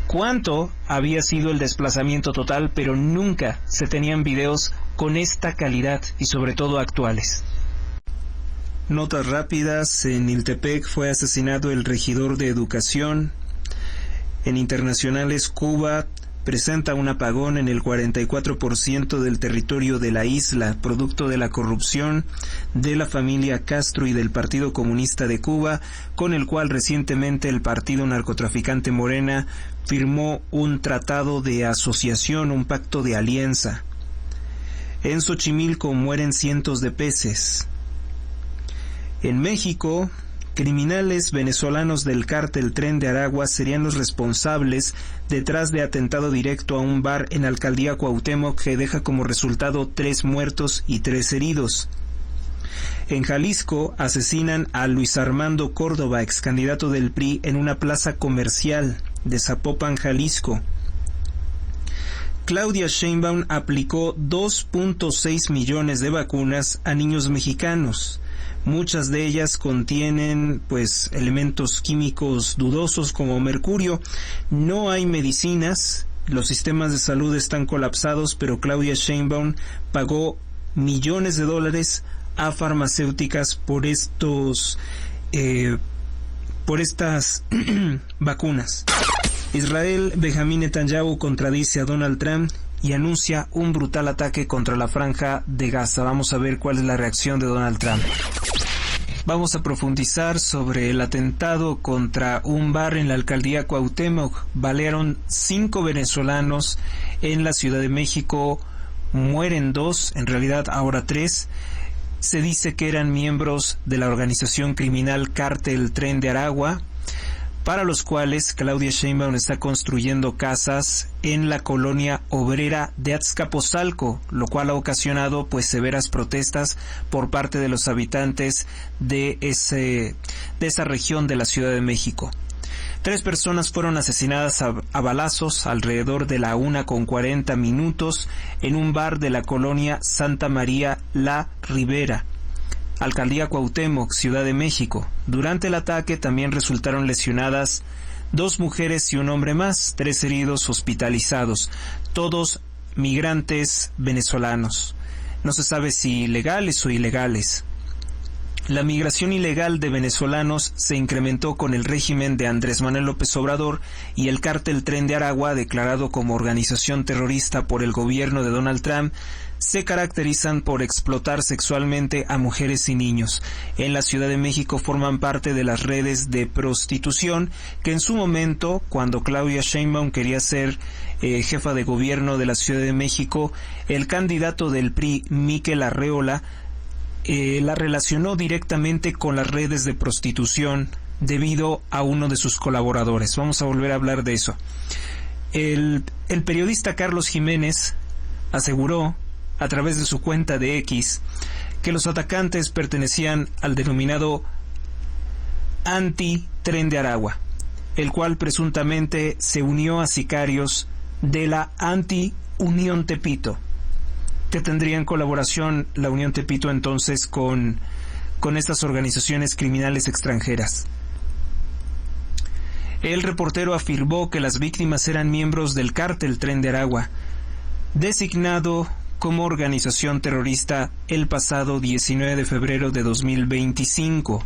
cuánto había sido el desplazamiento total, pero nunca se tenían videos con esta calidad y sobre todo actuales. Notas rápidas: en Iltepec fue asesinado el regidor de educación. En internacionales, Cuba presenta un apagón en el 44% del territorio de la isla, producto de la corrupción de la familia Castro y del Partido Comunista de Cuba, con el cual recientemente el partido narcotraficante Morena firmó un tratado de asociación, un pacto de alianza. En Xochimilco mueren cientos de peces. En México, criminales venezolanos del cártel Tren de Aragua serían los responsables detrás de atentado directo a un bar en Alcaldía Cuauhtémoc que deja como resultado 3 muertos y 3 heridos. En Jalisco asesinan a Luis Armando Córdoba, ex candidato del PRI, en una plaza comercial de Zapopan, Jalisco. Claudia Sheinbaum aplicó 2.6 millones de vacunas a niños mexicanos. Muchas de ellas contienen elementos químicos dudosos como mercurio. No hay medicinas, los sistemas de salud están colapsados, pero Claudia Sheinbaum pagó millones de dólares a farmacéuticas por estas vacunas. Israel Benjamín Netanyahu contradice a Donald Trump y anuncia un brutal ataque contra la franja de Gaza. Vamos a ver cuál es la reacción de Donald Trump. Vamos a profundizar sobre el atentado contra un bar en la Alcaldía Cuauhtémoc. Balearon 5 venezolanos en la Ciudad de México. Mueren 2, en realidad ahora 3. Se dice que eran miembros de la organización criminal Cártel Tren de Aragua, para los cuales Claudia Sheinbaum está construyendo casas en la colonia obrera de Azcapotzalco, lo cual ha ocasionado severas protestas por parte de los habitantes de esa región de la Ciudad de México. 3 personas fueron asesinadas a balazos alrededor de la 1:40 en un bar de la colonia Santa María La Ribera, Alcaldía Cuauhtémoc, Ciudad de México. Durante el ataque también resultaron lesionadas 2 mujeres y un hombre más, 3 heridos hospitalizados, todos migrantes venezolanos. No se sabe si legales o ilegales. La migración ilegal de venezolanos se incrementó con el régimen de Andrés Manuel López Obrador y el cártel Tren de Aragua, declarado como organización terrorista por el gobierno de Donald Trump, se caracterizan por explotar sexualmente a mujeres y niños. En la Ciudad de México forman parte de las redes de prostitución que en su momento, cuando Claudia Sheinbaum quería ser jefa de gobierno de la Ciudad de México, el candidato del PRI, Mikel Arreola, la relacionó directamente con las redes de prostitución debido a uno de sus colaboradores. Vamos a volver a hablar de eso. El periodista Carlos Jiménez aseguró a través de su cuenta de X que los atacantes pertenecían al denominado anti-Tren de Aragua. el cual presuntamente se unió a sicarios de la Anti-Unión Tepito, que tendría en colaboración la Unión Tepito entonces con estas organizaciones criminales extranjeras. El reportero afirmó que las víctimas eran miembros del cártel Tren de Aragua, designado como organización terrorista el pasado 19 de febrero de 2025,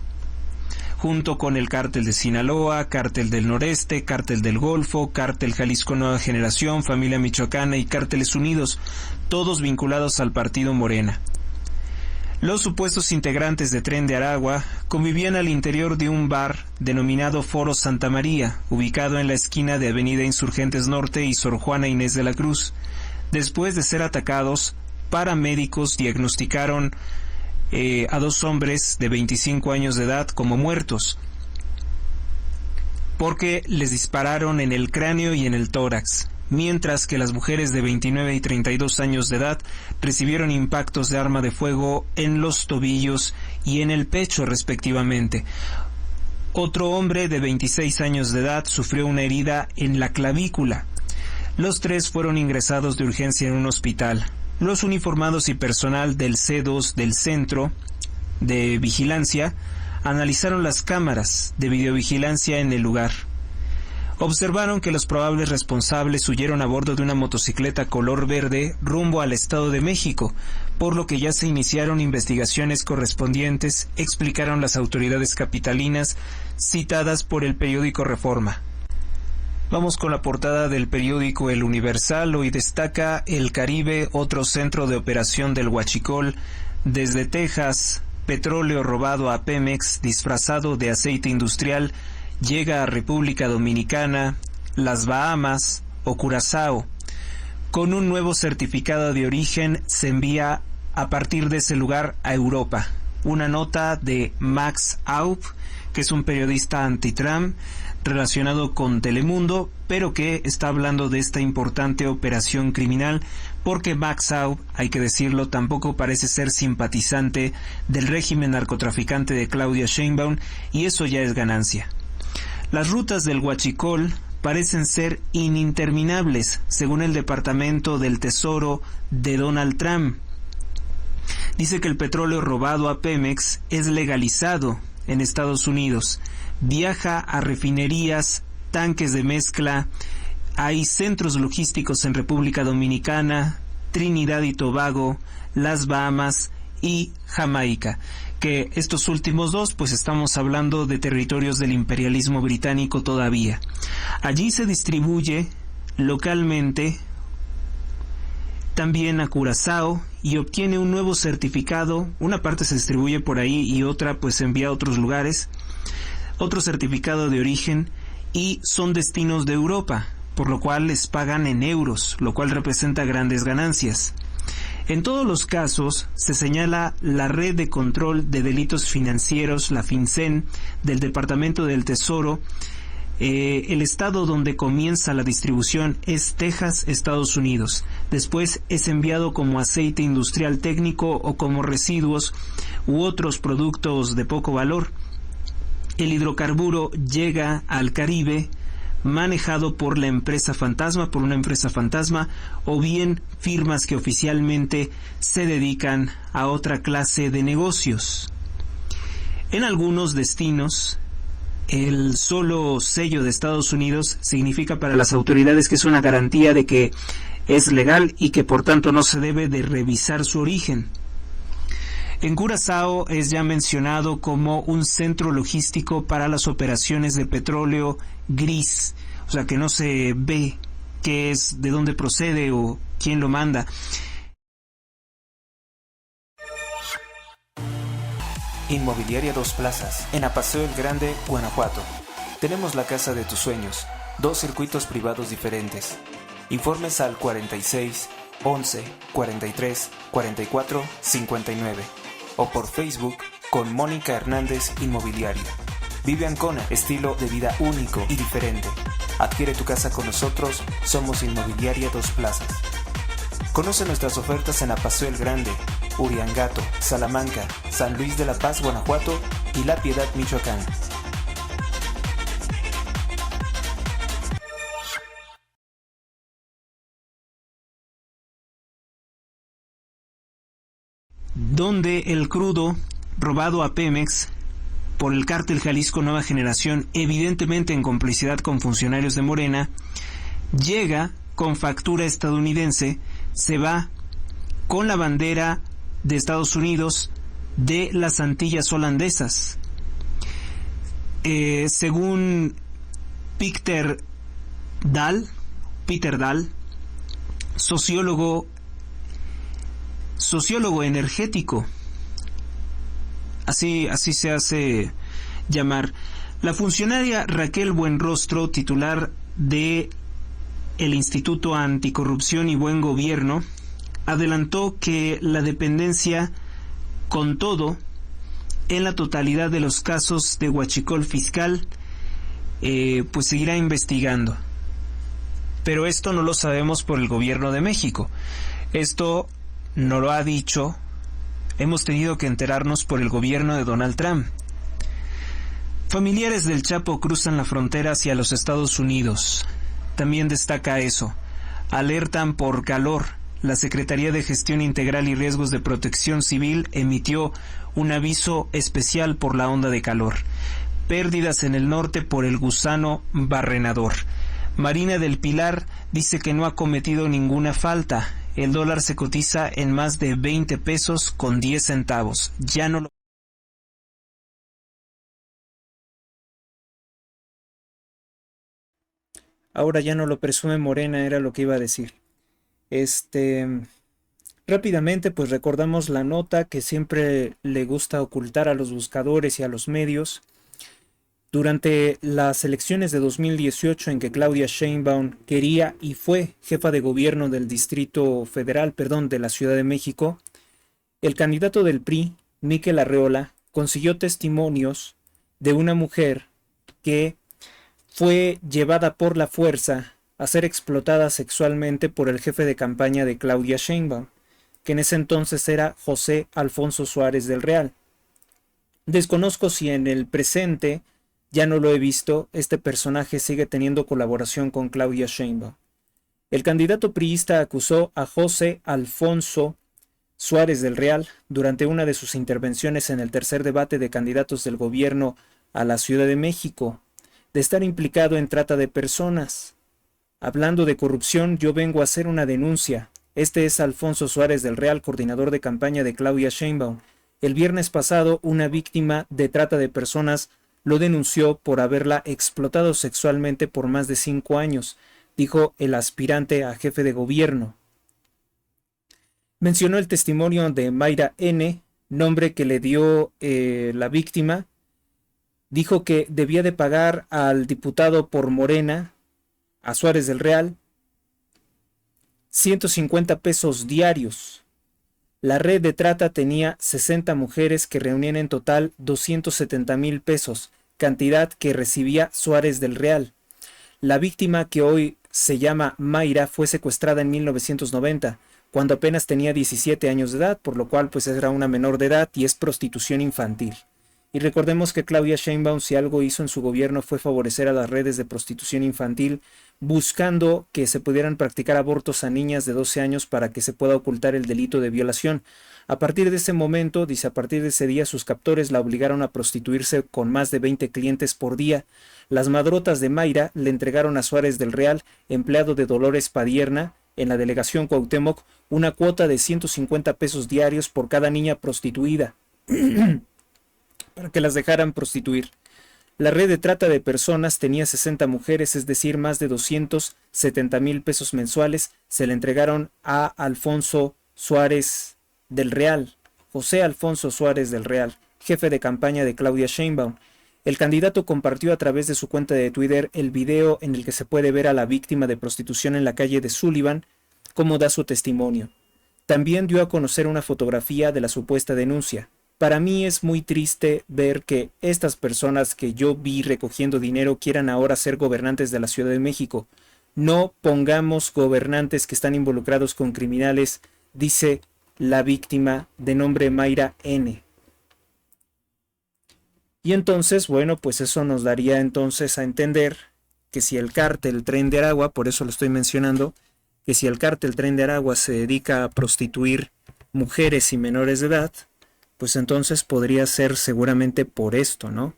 junto con el cártel de Sinaloa, cártel del Noreste, cártel del Golfo, cártel Jalisco Nueva Generación, Familia Michoacana y cárteles unidos, todos vinculados al partido Morena. Los supuestos integrantes de Tren de Aragua convivían al interior de un bar denominado Foro Santa María, ubicado en la esquina de Avenida Insurgentes Norte y Sor Juana Inés de la Cruz. Después de ser atacados, paramédicos diagnosticaron a 2 hombres de 25 años de edad como muertos, porque les dispararon en el cráneo y en el tórax, mientras que las mujeres de 29 y 32 años de edad recibieron impactos de arma de fuego en los tobillos y en el pecho respectivamente. Otro hombre de 26 años de edad sufrió una herida en la clavícula. Los 3 fueron ingresados de urgencia en un hospital. Los uniformados y personal del C2 del Centro de Vigilancia analizaron las cámaras de videovigilancia en el lugar. Observaron que los probables responsables huyeron a bordo de una motocicleta color verde rumbo al Estado de México, por lo que ya se iniciaron investigaciones correspondientes, explicaron las autoridades capitalinas citadas por el periódico Reforma. Vamos con la portada del periódico El Universal. Hoy destaca: El Caribe, otro centro de operación del Huachicol. Desde Texas, petróleo robado a Pemex, disfrazado de aceite industrial, llega a República Dominicana, las Bahamas o Curazao. Con un nuevo certificado de origen se envía a partir de ese lugar a Europa. Una nota de Max Aub, que es un periodista anti-Trump relacionado con Telemundo, pero que está hablando de esta importante operación criminal, porque Max Aub, hay que decirlo, tampoco parece ser simpatizante del régimen narcotraficante de Claudia Sheinbaum, y eso ya es ganancia. Las rutas del Huachicol parecen ser ininterminables, según el Departamento del Tesoro de Donald Trump. Dice que el petróleo robado a Pemex es legalizado en Estados Unidos, viaja a refinerías, tanques de mezcla, hay centros logísticos en República Dominicana, Trinidad y Tobago, las Bahamas y Jamaica, que estos últimos 2 pues estamos hablando de territorios del imperialismo británico todavía. Allí se distribuye localmente también a Curazao y obtiene un nuevo certificado. Una parte se distribuye por ahí y otra pues se envía a otros lugares, otro certificado de origen, y son destinos de Europa, por lo cual les pagan en euros, lo cual representa grandes ganancias. En todos los casos se señala la Red de Control de Delitos Financieros, la FinCEN, del Departamento del Tesoro. El estado donde comienza la distribución es Texas, Estados Unidos. Después es enviado como aceite industrial técnico o como residuos u otros productos de poco valor. El hidrocarburo llega al Caribe manejado por la empresa fantasma, por una empresa fantasma, o bien firmas que oficialmente se dedican a otra clase de negocios. En algunos destinos, el solo sello de Estados Unidos significa para las autoridades que es una garantía de que es legal y que por tanto no se debe de revisar su origen. En Curazao es ya mencionado como un centro logístico para las operaciones de petróleo gris, o sea que no se ve qué es, de dónde procede o quién lo manda. Inmobiliaria Dos Plazas, en Apaseo el Grande, Guanajuato. Tenemos la casa de tus sueños, 2 circuitos privados diferentes. Informes al 46 11 43 44 59 o por Facebook con Mónica Hernández Inmobiliaria. Vive Ancona, estilo de vida único y diferente. Adquiere tu casa con nosotros, somos Inmobiliaria Dos Plazas. Conoce nuestras ofertas en Apaseo el Grande, Uriangato, Salamanca, San Luis de la Paz, Guanajuato y La Piedad, Michoacán. donde el crudo robado a Pemex por el cártel Jalisco Nueva Generación, evidentemente en complicidad con funcionarios de Morena, llega con factura estadounidense, se va con la bandera de Estados Unidos de las Antillas holandesas. Según Peter Dahl, sociólogo energético, así se hace llamar, la funcionaria Raquel Buenrostro, titular de el Instituto Anticorrupción y Buen Gobierno, adelantó que la dependencia, con todo, en la totalidad de los casos de huachicol fiscal, pues seguirá investigando. Pero esto no lo sabemos por el gobierno de México. Esto no lo ha dicho, hemos tenido que enterarnos por el gobierno de Donald Trump. Familiares del Chapo cruzan la frontera hacia los Estados Unidos. También destaca eso. Alertan por calor. La Secretaría de Gestión Integral y Riesgos de Protección Civil emitió un aviso especial por la onda de calor. Pérdidas en el norte por el gusano barrenador. Marina del Pilar dice que no ha cometido ninguna falta. El dólar se cotiza en más de 20 pesos con 10 centavos. Ya no lo... Ahora ya no lo presume Morena, era lo que iba a decir. Rápidamente, pues recordamos la nota que siempre le gusta ocultar a los buscadores y a los medios. Durante las elecciones de 2018, en que Claudia Sheinbaum quería y fue jefa de gobierno del Distrito Federal, de la Ciudad de México, el candidato del PRI, Mikel Arreola, consiguió testimonios de una mujer que fue llevada por la fuerza a ser explotada sexualmente por el jefe de campaña de Claudia Sheinbaum, que en ese entonces era José Alfonso Suárez del Real. Desconozco si en el presente, ya no lo he visto, este personaje sigue teniendo colaboración con Claudia Sheinbaum. El candidato priista acusó a José Alfonso Suárez del Real durante una de sus intervenciones en el tercer debate de candidatos del gobierno a la Ciudad de México, de estar implicado en trata de personas. Hablando de corrupción, yo vengo a hacer una denuncia. Este es Alfonso Suárez del Real, coordinador de campaña de Claudia Sheinbaum. El viernes pasado, una víctima de trata de personas lo denunció por haberla explotado sexualmente por más de 5 años, dijo el aspirante a jefe de gobierno. Mencionó el testimonio de Mayra N., nombre que le dio la víctima. Dijo que debía de pagar al diputado por Morena, a Suárez del Real, 150 pesos diarios. La red de trata tenía 60 mujeres que reunían en total 270,000 pesos, cantidad que recibía Suárez del Real. La víctima, que hoy se llama Mayra, fue secuestrada en 1990, cuando apenas tenía 17 años de edad, por lo cual pues era una menor de edad y es prostitución infantil. Y recordemos que Claudia Sheinbaum, si algo hizo en su gobierno, fue favorecer a las redes de prostitución infantil, buscando que se pudieran practicar abortos a niñas de 12 años para que se pueda ocultar el delito de violación. A partir de ese momento, dice, a partir de ese día, sus captores la obligaron a prostituirse con más de 20 clientes por día. Las madrotas de Mayra le entregaron a Suárez del Real, empleado de Dolores Padierna, en la delegación Cuauhtémoc, una cuota de 150 pesos diarios por cada niña prostituida, para que las dejaran prostituir. La red de trata de personas tenía 60 mujeres, es decir, más de 270,000 pesos mensuales. Se le entregaron a Alfonso Suárez del Real, José Alfonso Suárez del Real, jefe de campaña de Claudia Sheinbaum. El candidato compartió a través de su cuenta de Twitter el video en el que se puede ver a la víctima de prostitución en la calle de Sullivan, cómo da su testimonio. También dio a conocer una fotografía de la supuesta denuncia. Para mí es muy triste ver que estas personas que yo vi recogiendo dinero quieran ahora ser gobernantes de la Ciudad de México. No pongamos gobernantes que están involucrados con criminales, dice la víctima de nombre Mayra N. Y entonces, bueno, pues eso nos daría entonces a entender que si el cártel Tren de Aragua, por eso lo estoy mencionando, que si el cártel Tren de Aragua se dedica a prostituir mujeres y menores de edad, pues entonces podría ser seguramente por esto, ¿no?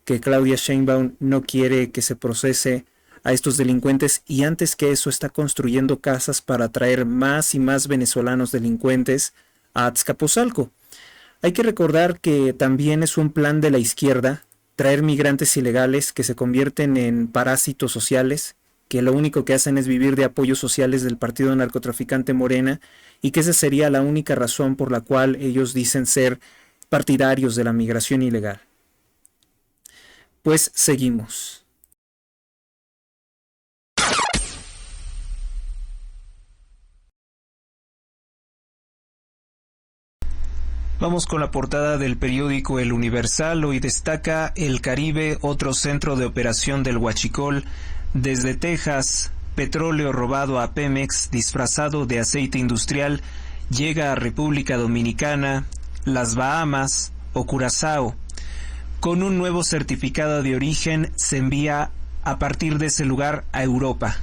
Que Claudia Sheinbaum no quiere que se procese a estos delincuentes y antes que eso está construyendo casas para atraer más y más venezolanos delincuentes a Azcapotzalco. Hay que recordar que también es un plan de la izquierda traer migrantes ilegales que se convierten en parásitos sociales, que lo único que hacen es vivir de apoyos sociales del partido narcotraficante Morena y que esa sería la única razón por la cual ellos dicen ser partidarios de la migración ilegal. Pues seguimos. Vamos con la portada del periódico El Universal. Hoy destaca El Caribe, otro centro de operación del Huachicol. Desde Texas, petróleo robado a Pemex, disfrazado de aceite industrial, llega a República Dominicana, las Bahamas o Curazao. Con un nuevo certificado de origen se envía a partir de ese lugar a Europa.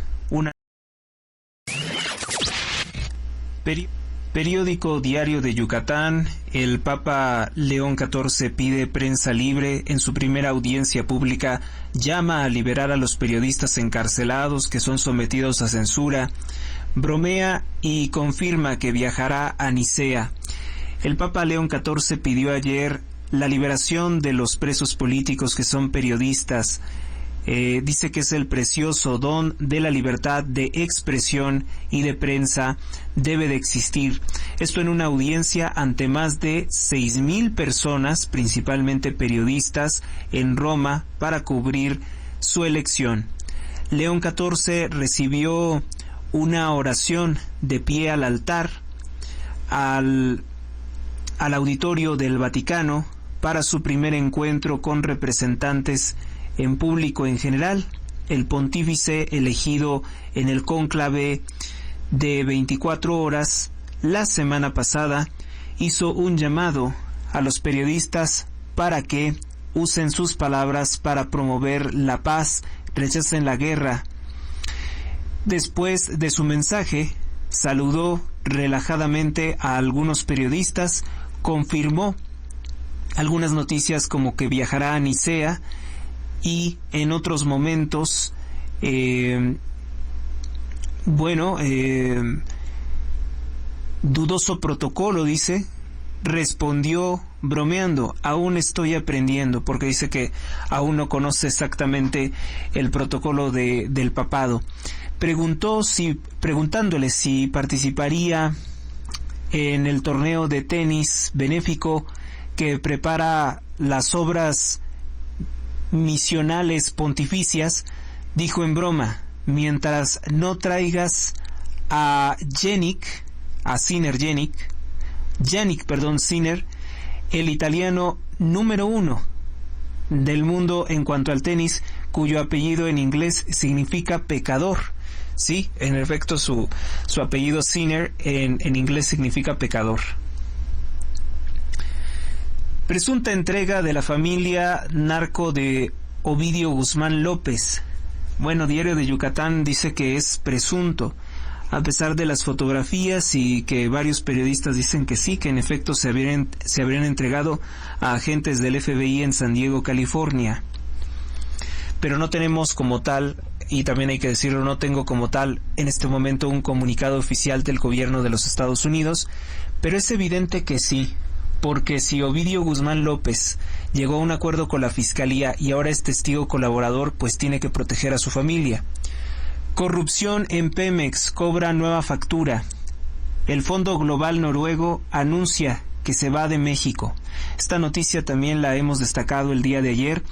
Periódico Diario de Yucatán. El Papa León XIV pide prensa libre. En su primera audiencia pública llama a liberar a los periodistas encarcelados que son sometidos a censura. Bromea y confirma que viajará a Nicea. El Papa León XIV pidió ayer la liberación de los presos políticos que son periodistas. Dice que es el precioso don de la libertad de expresión y de prensa debe de existir. Esto en una audiencia ante más de 6,000 personas, principalmente periodistas, en Roma para cubrir su elección. León XIV recibió una oración de pie al altar, al auditorio del Vaticano, para su primer encuentro con representantes en público en general. El pontífice elegido en el cónclave de 24 horas la semana pasada hizo un llamado a los periodistas para que usen sus palabras para promover la paz, rechacen la guerra. Después de su mensaje, saludó relajadamente a algunos periodistas, confirmó algunas noticias como que viajará a Nicea y en otros momentos, dudoso protocolo, dice, respondió bromeando, aún estoy aprendiendo, porque dice que aún no conoce exactamente el protocolo del papado. Preguntándole si participaría en el torneo de tenis benéfico que prepara las obras misionales pontificias, dijo en broma: mientras no traigas a Sinner, el italiano número 1 del mundo en cuanto al tenis, cuyo apellido en inglés significa pecador. Sí, en efecto, su apellido Sinner en inglés significa pecador. Presunta entrega de la familia narco de Ovidio Guzmán López. Bueno, Diario de Yucatán dice que es presunto, a pesar de las fotografías y que varios periodistas dicen que sí, que en efecto se habrían entregado a agentes del FBI en San Diego, California. Pero no tenemos como tal, y también hay que decirlo, no tengo como tal en este momento un comunicado oficial del gobierno de los Estados Unidos, pero es evidente que sí. Porque si Ovidio Guzmán López llegó a un acuerdo con la Fiscalía y ahora es testigo colaborador, pues tiene que proteger a su familia. Corrupción en Pemex cobra nueva factura. El Fondo Global Noruego anuncia que se va de México. Esta noticia también la hemos destacado el día de ayer.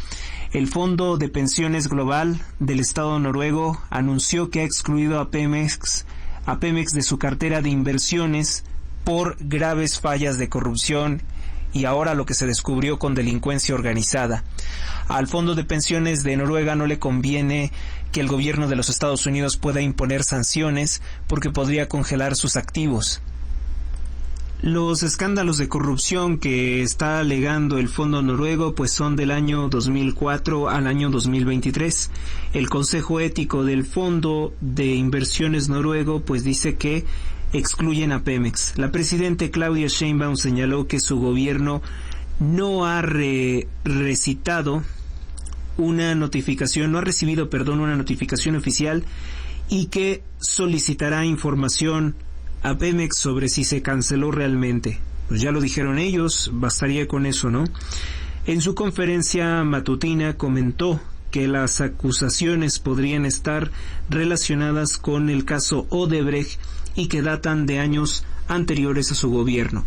El Fondo de Pensiones Global del Estado noruego anunció que ha excluido a Pemex de su cartera de inversiones por graves fallas de corrupción y ahora lo que se descubrió con delincuencia organizada. Al Fondo de Pensiones de Noruega no le conviene que el gobierno de los Estados Unidos pueda imponer sanciones porque podría congelar sus activos. Los escándalos de corrupción que está alegando el Fondo Noruego pues son del año 2004 al año 2023. El Consejo Ético del Fondo de Inversiones Noruego pues dice que excluyen a Pemex. La presidenta Claudia Sheinbaum señaló que su gobierno no ha recibido una notificación oficial y que solicitará información a Pemex sobre si se canceló realmente. Pues ya lo dijeron ellos, bastaría con eso, ¿no? En su conferencia matutina comentó que las acusaciones podrían estar relacionadas con el caso Odebrecht y que datan de años anteriores a su gobierno.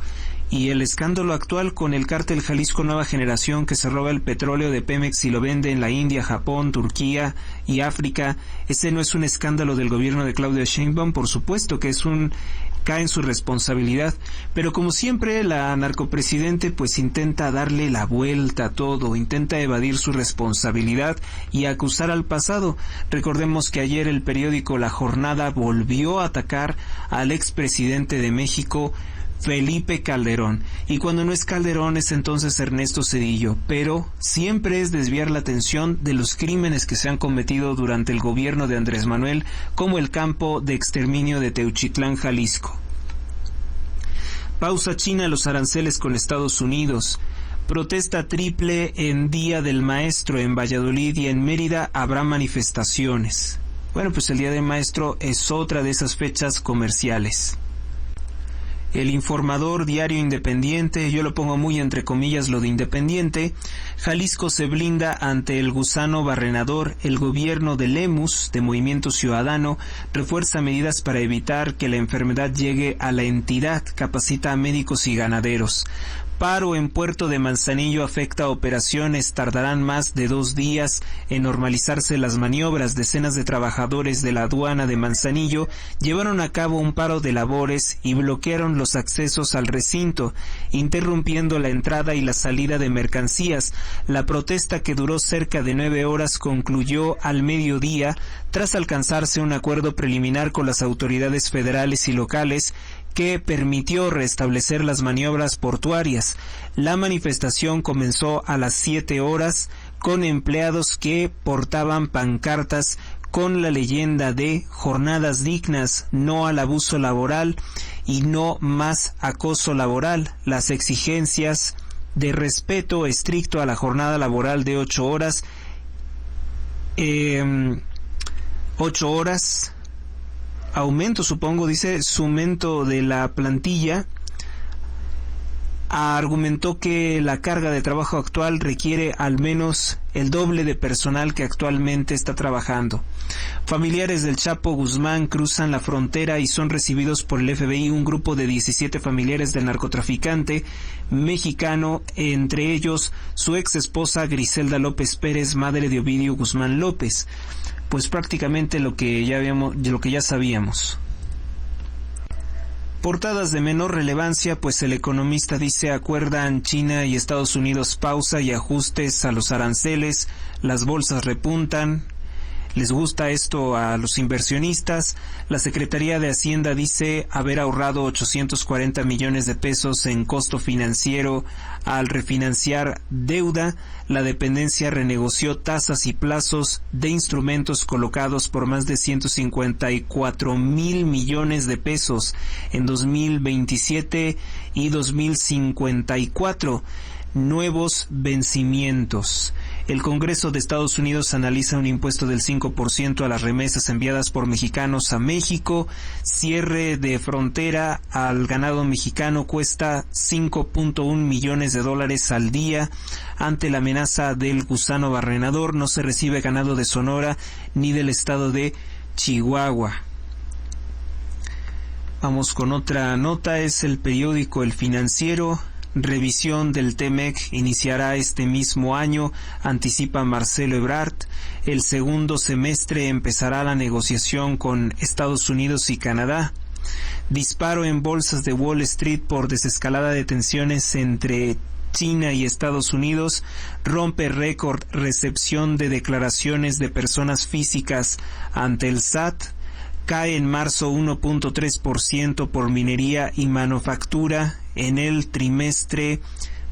Y el escándalo actual con el cártel Jalisco Nueva Generación que se roba el petróleo de Pemex y lo vende en la India, Japón, Turquía y África, ese no es un escándalo del gobierno de Claudia Sheinbaum, por supuesto que cae en su responsabilidad, pero como siempre la narcopresidente pues intenta darle la vuelta a todo, intenta evadir su responsabilidad y acusar al pasado. Recordemos que ayer el periódico La Jornada volvió a atacar al expresidente de México, Felipe Calderón, y cuando no es Calderón es entonces Ernesto Zedillo, pero siempre es desviar la atención de los crímenes que se han cometido durante el gobierno de Andrés Manuel, como el campo de exterminio de Teuchitlán, Jalisco. Pausa China los aranceles con Estados Unidos. Protesta triple en Día del Maestro en Valladolid y en Mérida habrá manifestaciones. Bueno, pues el Día del Maestro es otra de esas fechas comerciales. El Informador, diario independiente, yo lo pongo muy entre comillas lo de independiente. Jalisco se blinda ante el gusano barrenador. El gobierno de Lemus, de Movimiento Ciudadano, refuerza medidas para evitar que la enfermedad llegue a la entidad, capacita a médicos y ganaderos. Paro en Puerto de Manzanillo afecta a operaciones, tardarán más de 2 días en normalizarse las maniobras. Decenas de trabajadores de la aduana de Manzanillo llevaron a cabo un paro de labores y bloquearon los accesos al recinto, interrumpiendo la entrada y la salida de mercancías. La protesta, que duró cerca de 9 horas, concluyó al mediodía tras alcanzarse un acuerdo preliminar con las autoridades federales y locales que permitió restablecer las maniobras portuarias. La manifestación comenzó a las 7 horas con empleados que portaban pancartas con la leyenda de jornadas dignas, no al abuso laboral y no más acoso laboral. Las exigencias de respeto estricto a la jornada laboral de 8 horas, 8 horas, aumento, supongo, dice, aumento de la plantilla. Argumentó que la carga de trabajo actual requiere al menos el doble de personal que actualmente está trabajando. Familiares del Chapo Guzmán cruzan la frontera y son recibidos por el FBI. Un grupo de 17 familiares del narcotraficante mexicano, entre ellos su ex esposa Griselda López Pérez, madre de Ovidio Guzmán López. Pues prácticamente lo que ya sabíamos. Portadas de menor relevancia, pues El Economista dice: acuerdan China y Estados Unidos pausa y ajustes a los aranceles, las bolsas repuntan. ¿Les gusta esto a los inversionistas? La Secretaría de Hacienda dice haber ahorrado 840 millones de pesos en costo financiero al refinanciar deuda. La dependencia renegoció tasas y plazos de instrumentos colocados por más de 154 mil millones de pesos en 2027 y 2054. Nuevos vencimientos. El Congreso de Estados Unidos analiza un impuesto del 5% a las remesas enviadas por mexicanos a México. Cierre de frontera al ganado mexicano cuesta 5.1 millones de dólares al día. Ante la amenaza del gusano barrenador, no se recibe ganado de Sonora ni del estado de Chihuahua. Vamos con otra nota, es el periódico El Financiero. Revisión del TEMEC iniciará este mismo año, anticipa Marcelo Ebrard. El segundo semestre empezará la negociación con Estados Unidos y Canadá. Disparo en bolsas de Wall Street por desescalada de tensiones entre China y Estados Unidos. Rompe récord recepción de declaraciones de personas físicas ante el SAT. cae en marzo 1.3% por minería y manufactura. En el trimestre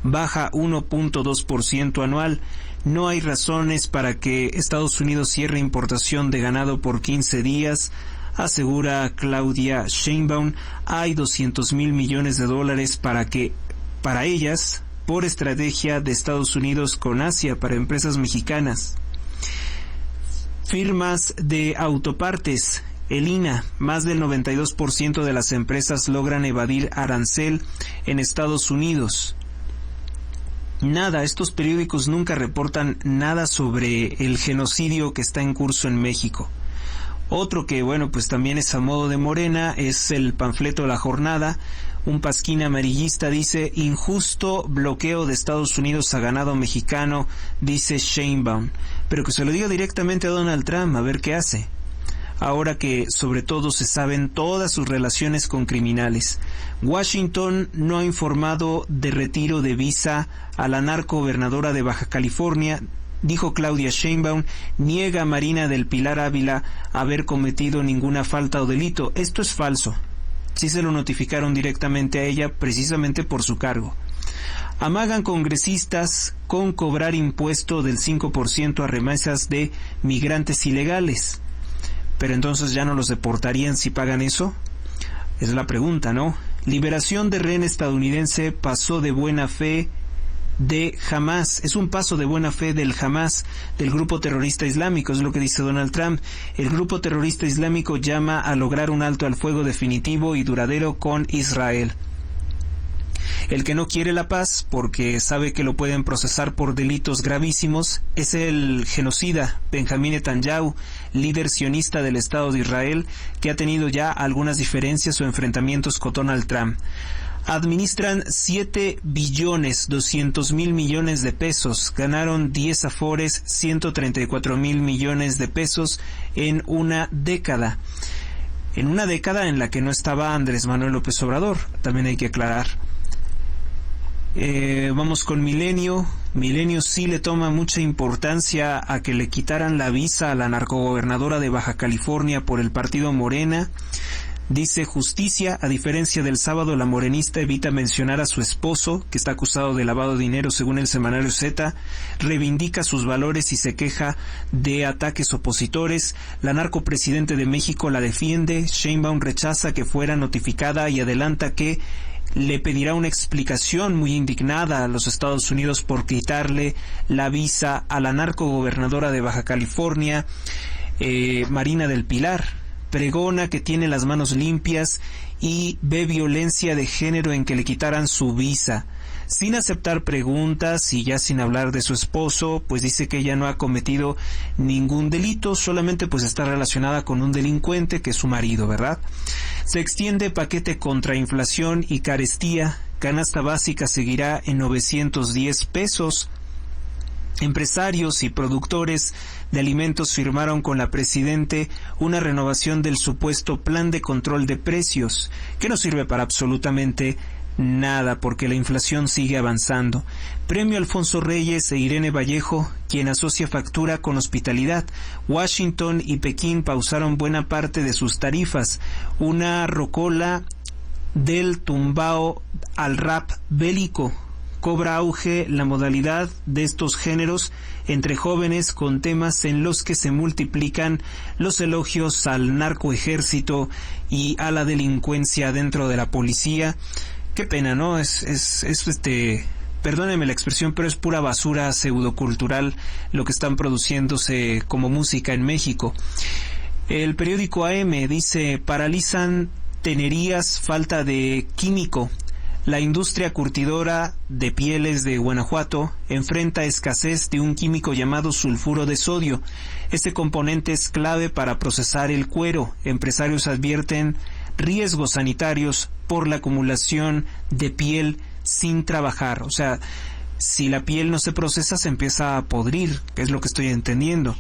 baja 1.2% anual. No hay razones para que Estados Unidos cierre importación de ganado por 15 días, asegura Claudia Sheinbaum. Hay $200 mil millones para ellas, por estrategia de Estados Unidos con Asia para empresas mexicanas. Firmas de autopartes. El INA, más del 92% de las empresas logran evadir arancel en Estados Unidos. Nada, estos periódicos nunca reportan nada sobre el genocidio que está en curso en México. Otro que, pues también es a modo de Morena, es el panfleto La Jornada. Un pasquín amarillista dice: injusto bloqueo de Estados Unidos a ganado mexicano, dice Sheinbaum. Pero que se lo diga directamente a Donald Trump, a ver qué hace. Ahora que sobre todo se saben todas sus relaciones con criminales. Washington no ha informado de retiro de visa a la narcogobernadora de Baja California, dijo Claudia Sheinbaum. Niega a Marina del Pilar Ávila haber cometido ninguna falta o delito. Esto es falso. Sí se lo notificaron directamente a ella precisamente por su cargo. Amagan congresistas con cobrar impuesto del 5% a remesas de migrantes ilegales. Pero entonces ya no los deportarían si pagan eso. Es la pregunta, ¿no? Liberación de rehén estadounidense pasó de buena fe de Hamas. Es un paso de buena fe del Hamas, del grupo terrorista islámico, es lo que dice Donald Trump. El grupo terrorista islámico llama a lograr un alto al fuego definitivo y duradero con Israel. El que no quiere la paz, porque sabe que lo pueden procesar por delitos gravísimos, es el genocida Benjamín Netanyahu, líder sionista del Estado de Israel, que ha tenido ya algunas diferencias o enfrentamientos con Donald Trump. Administran 7.200.000 millones de pesos, ganaron 10 afores, 134.000 millones de pesos en una década. En una década en la que no estaba Andrés Manuel López Obrador, también hay que aclarar. Vamos con Milenio. Milenio sí le toma mucha importancia a que le quitaran la visa a la narcogobernadora de Baja California por el partido Morena. Dice: justicia, a diferencia del sábado, la morenista evita mencionar a su esposo, que está acusado de lavado de dinero según el semanario Z, reivindica sus valores y se queja de ataques opositores. La narcopresidente de México la defiende. Sheinbaum rechaza que fuera notificada y adelanta que le pedirá una explicación, muy indignada a los Estados Unidos por quitarle la visa a la narcogobernadora de Baja California, Marina del Pilar. Pregona que tiene las manos limpias y ve violencia de género en que le quitaran su visa. Sin aceptar preguntas y ya sin hablar de su esposo, pues dice que ella no ha cometido ningún delito, solamente pues está relacionada con un delincuente que es su marido, ¿verdad? Se extiende paquete contra inflación y carestía. Canasta básica seguirá en 910 pesos. Empresarios y productores de alimentos firmaron con la Presidente una renovación del supuesto plan de control de precios, que no sirve para absolutamente nada porque la inflación sigue avanzando. Premio Alfonso Reyes e Irene Vallejo, quien asocia factura con hospitalidad. Washington y Pekín pausaron buena parte de sus tarifas. Una rocola del tumbao al rap bélico. Cobra auge la modalidad de estos géneros entre jóvenes con temas en los que se multiplican los elogios al narcoejército y a la delincuencia dentro de la policía. Qué pena, ¿no? Perdónenme la expresión, pero es pura basura pseudocultural lo que están produciéndose como música en México. El periódico AM dice: paralizan tenerías, falta de químico. La industria curtidora de pieles de Guanajuato enfrenta escasez de un químico llamado sulfuro de sodio. Este componente es clave para procesar el cuero. Empresarios advierten riesgos sanitarios por la acumulación de piel sin trabajar. O sea, si la piel no se procesa, se empieza a podrir, que es lo que estoy entendiendo.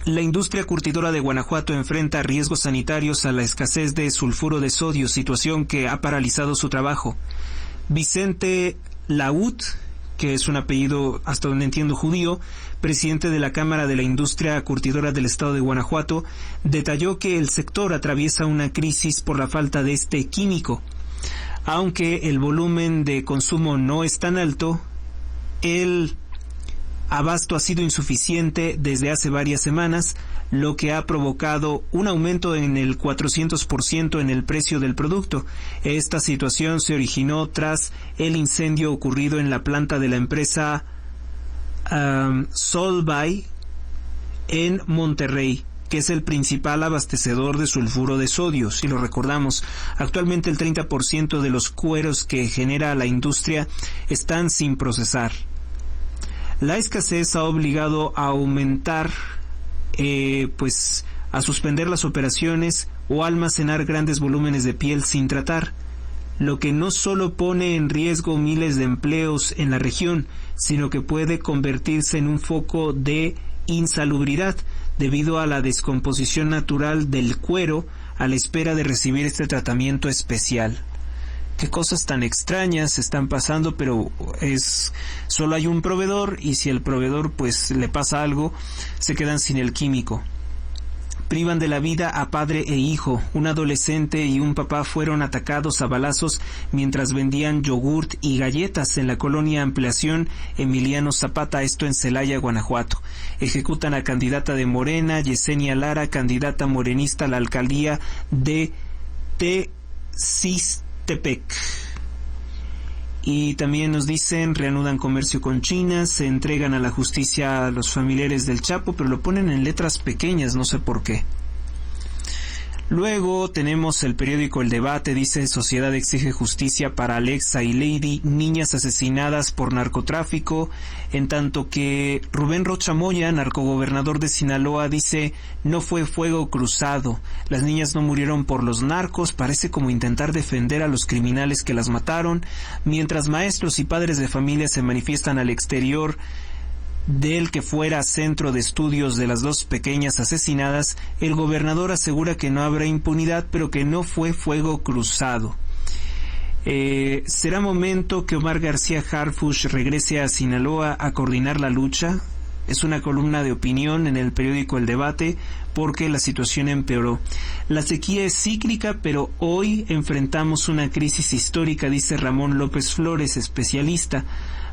La industria curtidora de Guanajuato enfrenta riesgos sanitarios a la escasez de sulfuro de sodio, situación que ha paralizado su trabajo. Vicente Laúd, que es un apellido, hasta donde entiendo, judío, presidente de la Cámara de la Industria Curtidora del Estado de Guanajuato, detalló que el sector atraviesa una crisis por la falta de este químico. Aunque el volumen de consumo no es tan alto, el abasto ha sido insuficiente desde hace varias semanas, lo que ha provocado un aumento en el 400% en el precio del producto. Esta situación se originó tras el incendio ocurrido en la planta de la empresa Solvay en Monterrey, que es el principal abastecedor de sulfuro de sodio. Si lo recordamos, actualmente el 30% de los cueros que genera la industria están sin procesar. La escasez ha obligado a aumentar, a suspender las operaciones o almacenar grandes volúmenes de piel sin tratar, lo que no solo pone en riesgo miles de empleos en la región, sino que puede convertirse en un foco de insalubridad debido a la descomposición natural del cuero a la espera de recibir este tratamiento especial. Qué cosas tan extrañas están pasando, pero solo hay un proveedor, y si el proveedor le pasa algo, se quedan sin el químico. Privan de la vida a padre e hijo. Un adolescente y un papá fueron atacados a balazos mientras vendían yogurt y galletas en la colonia Ampliación Emiliano Zapata, esto en Celaya, Guanajuato. Ejecutan a candidata de Morena, Yesenia Lara, candidata morenista a la alcaldía de Tezistepec. Y también nos dicen, reanudan comercio con China, se entregan a la justicia a los familiares del Chapo, pero lo ponen en letras pequeñas, no sé por qué. Luego tenemos el periódico El Debate, dice: Sociedad exige justicia para Alexa y Lady, niñas asesinadas por narcotráfico, en tanto que Rubén Rocha Moya, narcogobernador de Sinaloa, dice: no fue fuego cruzado, las niñas no murieron por los narcos, parece como intentar defender a los criminales que las mataron, mientras maestros y padres de familia se manifiestan al exterior del que fuera centro de estudios de las dos pequeñas asesinadas. El gobernador asegura que no habrá impunidad, pero que no fue fuego cruzado. ¿Será momento que Omar García Harfuch regrese a Sinaloa a coordinar la lucha? Es una columna de opinión en el periódico El Debate, porque la situación empeoró. La sequía es cíclica, pero hoy enfrentamos una crisis histórica, dice Ramón López Flores, especialista.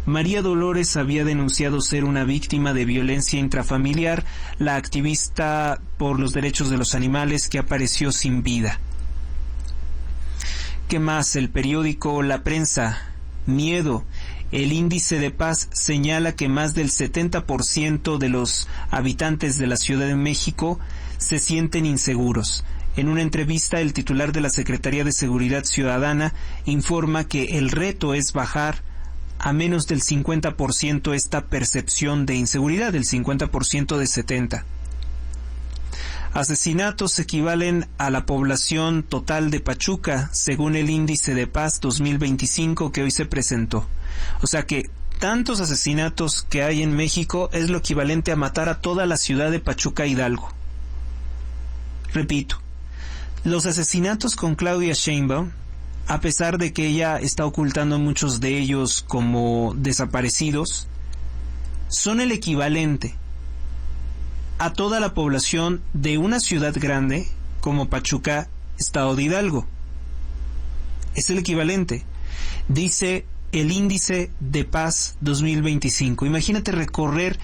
María Dolores había denunciado ser una víctima de violencia intrafamiliar, la activista por los derechos de los animales que apareció sin vida. ¿Qué más? El periódico La Prensa. Miedo. El índice de paz señala que más del 70% de los habitantes de la Ciudad de México se sienten inseguros. En una entrevista, el titular de la Secretaría de Seguridad Ciudadana informa que el reto es bajar a menos del 50% esta percepción de inseguridad, del 50% de 70%. Asesinatos equivalen a la población total de Pachuca, según el índice de paz 2025 que hoy se presentó. O sea que tantos asesinatos que hay en México es lo equivalente a matar a toda la ciudad de Pachuca Hidalgo. Repito, los asesinatos con Claudia Sheinbaum, a pesar de que ella está ocultando muchos de ellos como desaparecidos, son el equivalente a toda la población de una ciudad grande como Pachuca, Estado de Hidalgo. Es el equivalente, dice el índice de paz 2025. Imagínate recorrer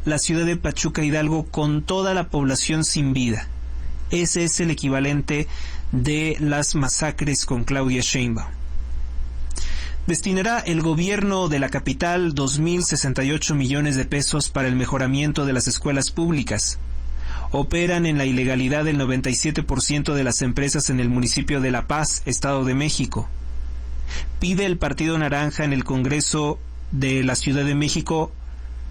la ciudad de Pachuca Hidalgo con toda la población sin vida. Ese es el equivalente de las masacres con Claudia Sheinbaum. Destinará el gobierno de la capital 2.068 millones de pesos para el mejoramiento de las escuelas públicas. Operan en la ilegalidad el 97% de las empresas en el municipio de La Paz, Estado de México. Pide el Partido Naranja en el Congreso de la Ciudad de México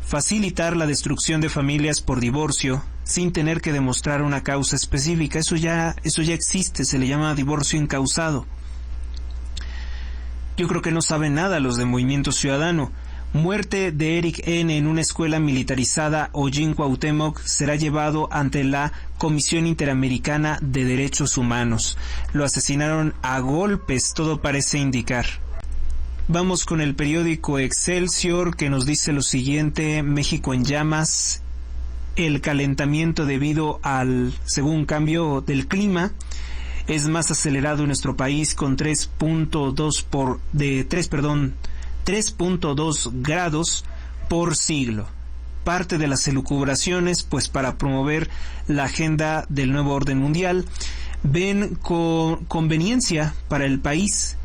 facilitar la destrucción de familias por divorcio sin tener que demostrar una causa específica. Eso ya existe, se le llama divorcio incausado. Yo creo que no saben nada los de Movimiento Ciudadano. Muerte de Eric N. en una escuela militarizada Ollín Cuauhtémoc será llevado ante la Comisión Interamericana de Derechos Humanos. Lo asesinaron a golpes, todo parece indicar. Vamos con el periódico Excelsior, que nos dice lo siguiente: México en llamas, el calentamiento debido al, según cambio del clima, es más acelerado en nuestro país con 3.2 grados por siglo. Parte de las elucubraciones, pues para promover la agenda del nuevo orden mundial, ven con conveniencia para el país.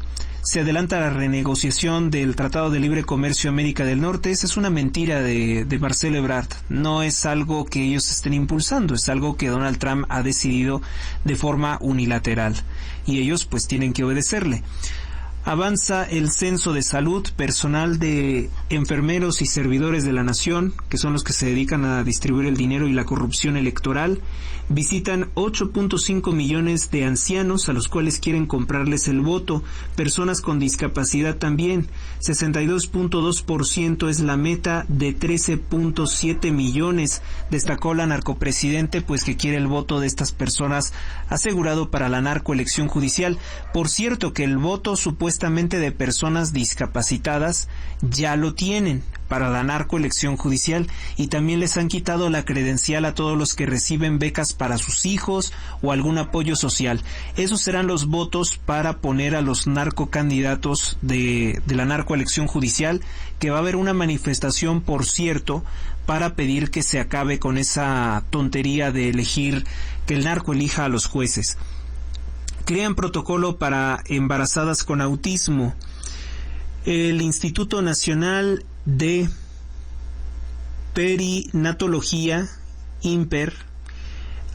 Se adelanta la renegociación del Tratado de Libre Comercio América del Norte. Esa es una mentira de Marcelo Ebrard. No es algo que ellos estén impulsando, es algo que Donald Trump ha decidido de forma unilateral. Y ellos pues tienen que obedecerle. Avanza el censo de salud. Personal de enfermeros y servidores de la nación, que son los que se dedican a distribuir el dinero y la corrupción electoral, visitan 8.5 millones de ancianos a los cuales quieren comprarles el voto. Personas con discapacidad también. 62.2% es la meta de 13.7 millones. Destacó la narcopresidente, pues que quiere el voto de estas personas asegurado para la narcoelección judicial. Por cierto, que el voto supuestamente de personas discapacitadas ya lo tienen para la narcoelección judicial, y también les han quitado la credencial a todos los que reciben becas para sus hijos o algún apoyo social. Esos serán los votos para poner a los narcocandidatos de la narcoelección judicial, que va a haber una manifestación, por cierto, para pedir que se acabe con esa tontería de elegir, que el narco elija a los jueces. Crean protocolo para embarazadas con autismo. El Instituto Nacional de Perinatología, INPER,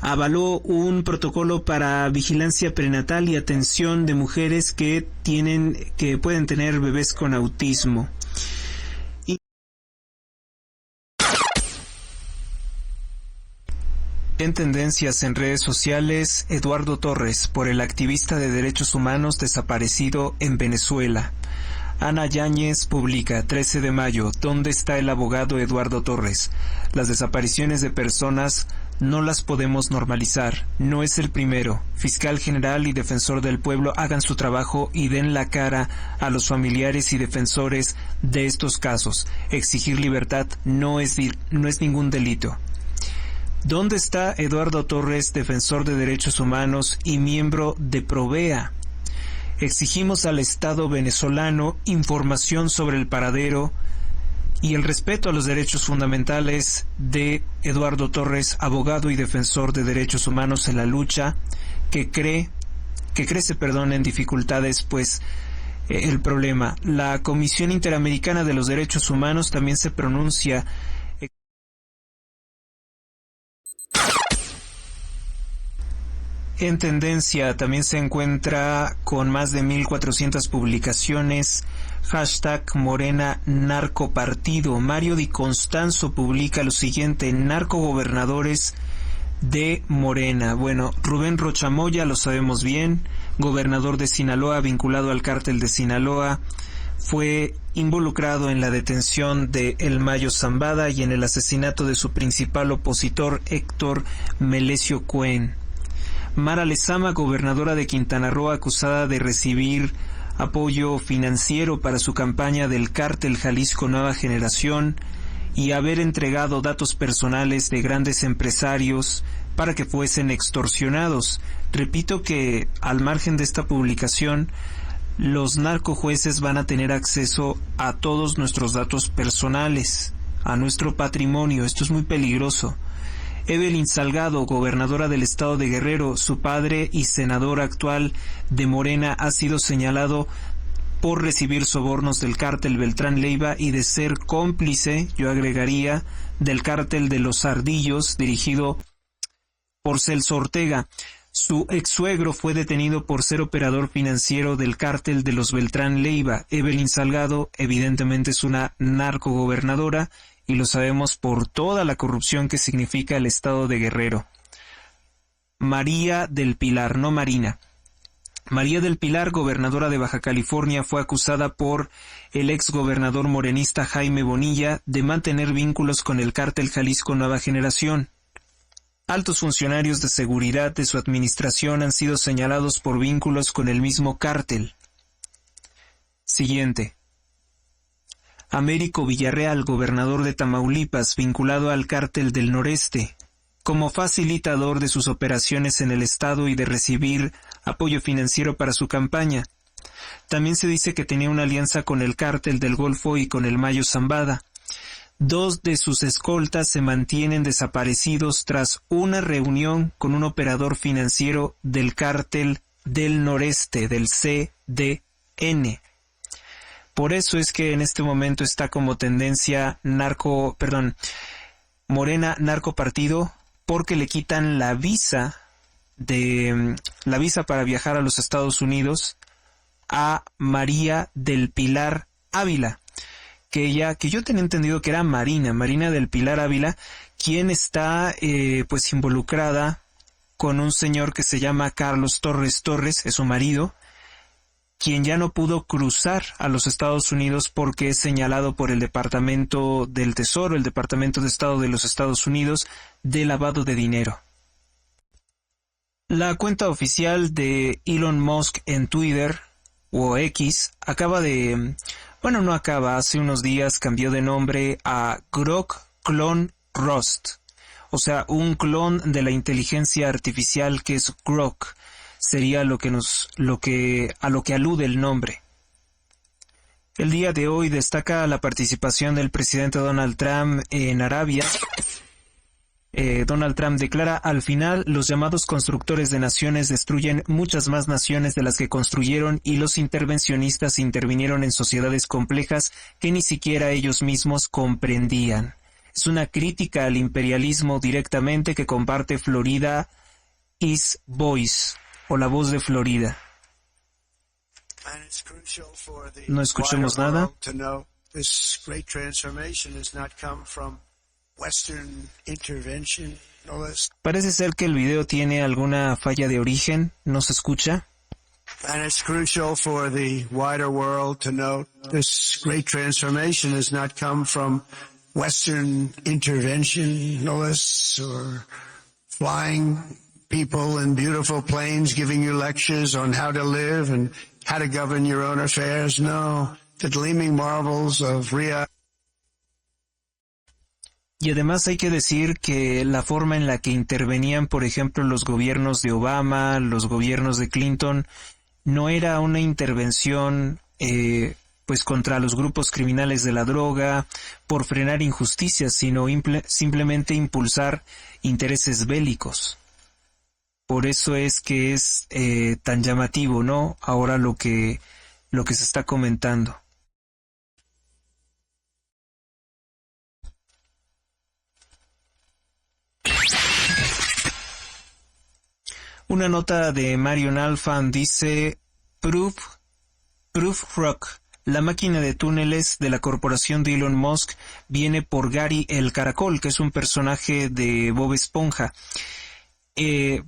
avaló un protocolo para vigilancia prenatal y atención de mujeres que pueden tener bebés con autismo. En tendencias en redes sociales, Eduardo Torres, por el activista de derechos humanos desaparecido en Venezuela. Ana Yáñez publica, 13 de mayo, ¿dónde está el abogado Eduardo Torres? Las desapariciones de personas no las podemos normalizar. No es el primero. Fiscal General y Defensor del Pueblo, hagan su trabajo y den la cara a los familiares y defensores de estos casos. Exigir libertad no es ningún delito. ¿Dónde está Eduardo Torres, defensor de derechos humanos y miembro de Provea? Exigimos al Estado venezolano información sobre el paradero y el respeto a los derechos fundamentales de Eduardo Torres, abogado y defensor de derechos humanos en la lucha que crece en dificultades, pues el problema. La Comisión Interamericana de los Derechos Humanos también se pronuncia. En tendencia también se encuentra con más de 1.400 publicaciones, hashtag Morena Narcopartido. Mario Di Constanzo publica lo siguiente: narcogobernadores de Morena. Bueno, Rubén Rocha Moya, lo sabemos bien, gobernador de Sinaloa, vinculado al cártel de Sinaloa, fue involucrado en la detención de El Mayo Zambada y en el asesinato de su principal opositor, Héctor Melesio Cuen. Mara Lezama, gobernadora de Quintana Roo, acusada de recibir apoyo financiero para su campaña del cártel Jalisco Nueva Generación y haber entregado datos personales de grandes empresarios para que fuesen extorsionados. Repito que al margen de esta publicación, los narcojueces van a tener acceso a todos nuestros datos personales, a nuestro patrimonio. Esto es muy peligroso. Evelyn Salgado, gobernadora del estado de Guerrero, su padre y senador actual de Morena, ha sido señalado por recibir sobornos del cártel Beltrán Leiva y de ser cómplice, yo agregaría, del cártel de los Ardillos, dirigido por Celso Ortega. Su ex-suegro fue detenido por ser operador financiero del cártel de los Beltrán Leiva. Evelyn Salgado evidentemente es una narcogobernadora, y lo sabemos por toda la corrupción que significa el estado de Guerrero. María del Pilar, no Marina. María del Pilar, gobernadora de Baja California, fue acusada por el exgobernador morenista Jaime Bonilla de mantener vínculos con el cártel Jalisco Nueva Generación. Altos funcionarios de seguridad de su administración han sido señalados por vínculos con el mismo cártel. Siguiente. Américo Villarreal, gobernador de Tamaulipas, vinculado al Cártel del Noreste, como facilitador de sus operaciones en el estado y de recibir apoyo financiero para su campaña. También se dice que tenía una alianza con el Cártel del Golfo y con el Mayo Zambada. 2 de sus escoltas se mantienen desaparecidos tras una reunión con un operador financiero del Cártel del Noreste, del CDN. Por eso es que en este momento está como tendencia Morena narcopartido, porque le quitan la visa para viajar a los Estados Unidos a María del Pilar Ávila, que yo tenía entendido que era Marina del Pilar Ávila, quien está pues involucrada con un señor que se llama Carlos Torres, es su marido, quien ya no pudo cruzar a los Estados Unidos porque es señalado por el Departamento del Tesoro, el Departamento de Estado de los Estados Unidos, de lavado de dinero. La cuenta oficial de Elon Musk en Twitter, o X, hace unos días cambió de nombre a Grok Clone Rust, o sea, un clon de la inteligencia artificial que es Grok. Sería a lo que alude el nombre. El día de hoy destaca la participación del presidente Donald Trump en Arabia. Donald Trump declara: al final, los llamados constructores de naciones destruyen muchas más naciones de las que construyeron, y los intervencionistas intervinieron en sociedades complejas que ni siquiera ellos mismos comprendían. Es una crítica al imperialismo directamente que comparte Florida is Voice, o La Voz de Florida. No escuchemos nada. Parece ser que el video tiene alguna falla de origen, no se escucha. And it's crucial for the wider world to note this great transformation has not come from Western interventionists or flying people in beautiful planes giving you lectures on how to live and how to govern your own affairs. No, the gleaming marvels of reality. Y además hay que decir que la forma en la que intervenían, por ejemplo, los gobiernos de Obama, los gobiernos de Clinton, no era una intervención pues contra los grupos criminales de la droga, por frenar injusticias, sino simplemente impulsar intereses bélicos. Por eso es que es tan llamativo, ¿no? Ahora lo que se está comentando. Una nota de Marion Alfan dice: Proof Rock, la máquina de túneles de la corporación de Elon Musk, viene por Gary el Caracol, que es un personaje de Bob Esponja.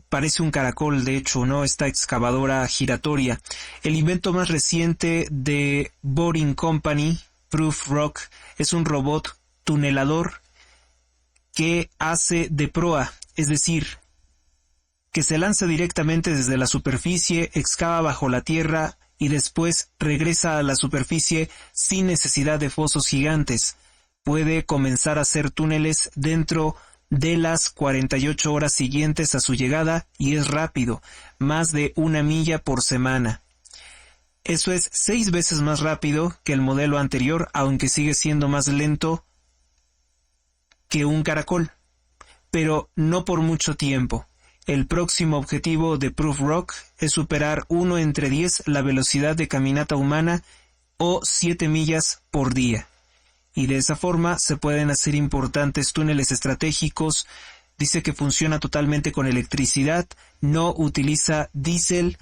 Parece un caracol, de hecho, ¿no? Esta excavadora giratoria. El invento más reciente de Boring Company, Proof Rock, es un robot tunelador que hace de proa, es decir, que se lanza directamente desde la superficie, excava bajo la tierra y después regresa a la superficie sin necesidad de fosos gigantes. Puede comenzar a hacer túneles dentro de las 48 horas siguientes a su llegada y es rápido, más de 1 milla por semana. Eso es 6 veces más rápido que el modelo anterior, aunque sigue siendo más lento que un caracol, pero no por mucho tiempo. El próximo objetivo de Proof Rock es superar 1 entre 10 la velocidad de caminata humana, o 7 millas por día. Y de esa forma se pueden hacer importantes túneles estratégicos. Dice que funciona totalmente con electricidad, no utiliza diésel,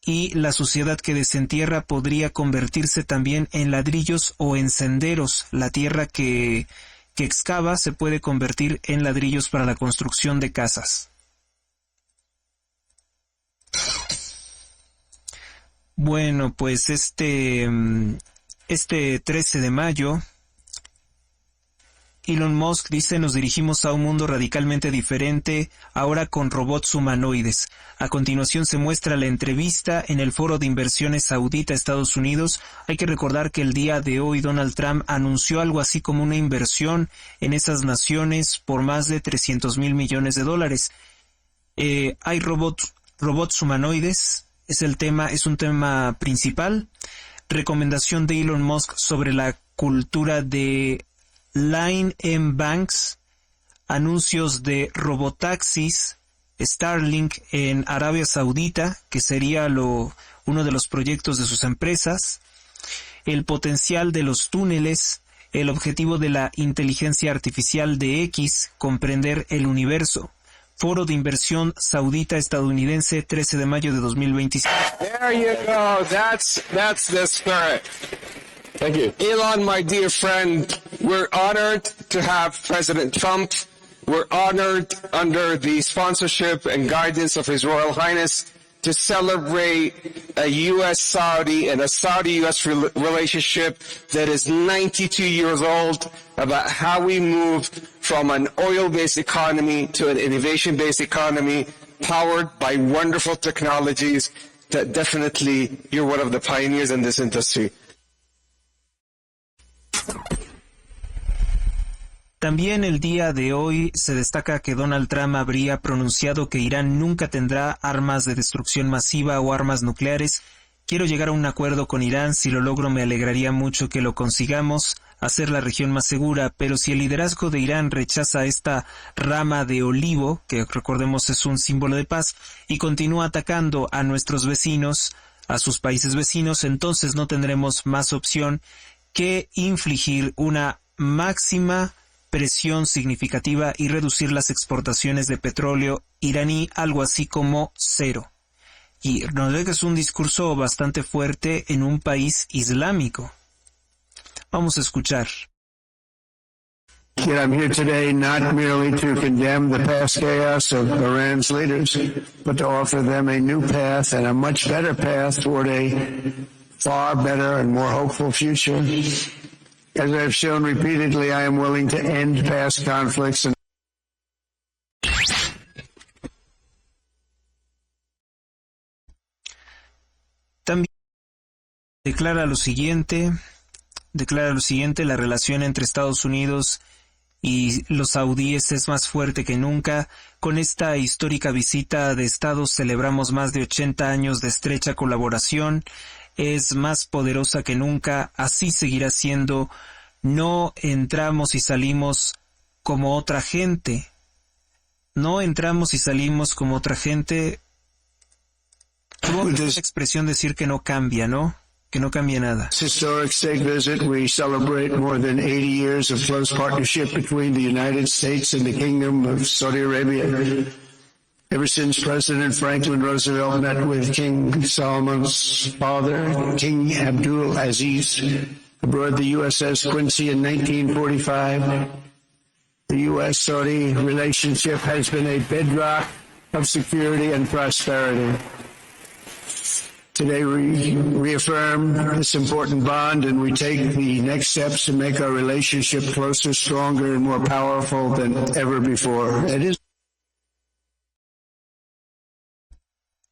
y la suciedad que desentierra podría convertirse también en ladrillos o en senderos. La tierra que excava se puede convertir en ladrillos para la construcción de casas. Bueno, pues este 13 de mayo Elon Musk dice: nos dirigimos a un mundo radicalmente diferente, ahora con robots humanoides. A continuación se muestra la entrevista en el Foro de Inversiones Saudita, Estados Unidos. Hay que recordar que el día de hoy Donald Trump anunció algo así como una inversión en esas naciones por más de $300 mil millones. Hay robots humanoides, es un tema principal. Recomendación de Elon Musk sobre la cultura de Line M Banks, anuncios de robotaxis, Starlink en Arabia Saudita, que sería uno de los proyectos de sus empresas, el potencial de los túneles, el objetivo de la inteligencia artificial de X, comprender el universo. Foro de Inversión Saudita Estadounidense, 13 de mayo de 2025. There you go. That's the spirit. Thank you. Elon, my dear friend, we're honored to have President Trump. We're honored under the sponsorship and guidance of His Royal Highness to celebrate a U.S.-Saudi and a Saudi-U.S. relationship that is 92 years old, about how we move from an oil-based economy to an innovation-based economy powered by wonderful technologies that definitely you're one of the pioneers in this industry. También el día de hoy se destaca que Donald Trump habría pronunciado que Irán nunca tendrá armas de destrucción masiva o armas nucleares. Quiero llegar a un acuerdo con Irán. Si lo logro, me alegraría mucho que lo consigamos, hacer la región más segura. Pero si el liderazgo de Irán rechaza esta rama de olivo, que recordemos es un símbolo de paz, y continúa atacando a nuestros vecinos, a sus países vecinos, entonces no tendremos más opción que infligir una máxima presión significativa y reducir las exportaciones de petróleo iraní, algo así como cero. Y nos ve que es un discurso bastante fuerte en un país islámico. Vamos a escuchar. Yet I'm here today not merely to condemn the past chaos of Iran's leaders, but to offer them a new path and a much better path toward a far better and more hopeful future. As I've shown repeatedly, I am willing to end past conflicts and también declara lo siguiente, la relación entre Estados Unidos y los saudíes es más fuerte que nunca. Con esta histórica visita de Estado celebramos más de 80 años de estrecha colaboración. Es más poderosa que nunca, así seguirá siendo. No entramos y salimos como otra gente. No entramos y salimos como otra gente. Tuvo esa expresión decir que no cambia, ¿no? Que no cambia nada. this historic state visit, we celebrate more than 80 years of close partnership between the United States and the Kingdom of Saudi Arabia. Ever since President Franklin Roosevelt met with King Solomon's father, King Abdul Aziz, aboard the USS Quincy in 1945, the U.S.-Saudi relationship has been a bedrock of security and prosperity. Today we reaffirm this important bond and we take the next steps to make our relationship closer, stronger, and more powerful than ever before. It is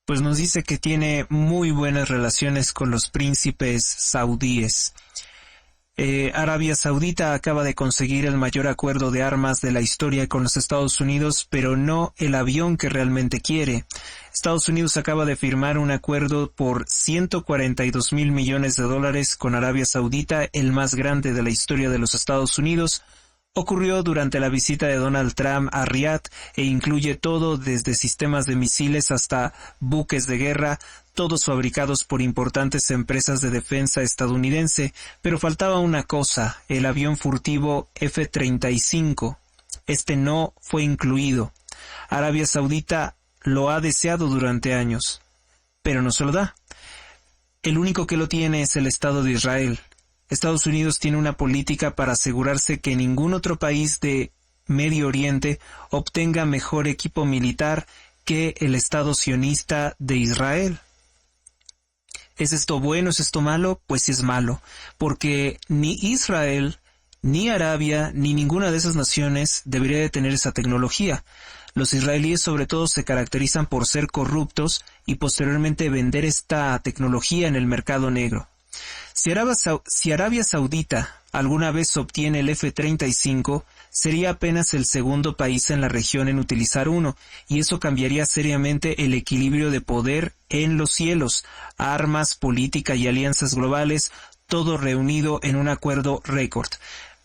Pues nos dice que tiene muy buenas relaciones con los príncipes saudíes. Arabia Saudita acaba de conseguir el mayor acuerdo de armas de la historia con los Estados Unidos, pero no el avión que realmente quiere. Estados Unidos acaba de firmar un acuerdo por $142 mil millones con Arabia Saudita, el más grande de la historia de los Estados Unidos. Ocurrió durante la visita de Donald Trump a Riad e incluye todo desde sistemas de misiles hasta buques de guerra, todos fabricados por importantes empresas de defensa estadounidense, pero faltaba una cosa, el avión furtivo F-35. Este no fue incluido. Arabia Saudita lo ha deseado durante años, pero no se lo da. El único que lo tiene es el Estado de Israel. Estados Unidos tiene una política para asegurarse que ningún otro país de Medio Oriente obtenga mejor equipo militar que el Estado sionista de Israel. ¿Es esto bueno? ¿Es esto malo? Pues es malo, porque ni Israel Ni Arabia ni ninguna de esas naciones debería de tener esa tecnología. Los israelíes sobre todo se caracterizan por ser corruptos y posteriormente vender esta tecnología en el mercado negro. Si Arabia Saudita alguna vez obtiene el F-35, sería apenas el segundo país en la región en utilizar uno, y eso cambiaría seriamente el equilibrio de poder en los cielos, armas, política y alianzas globales, todo reunido en un acuerdo récord.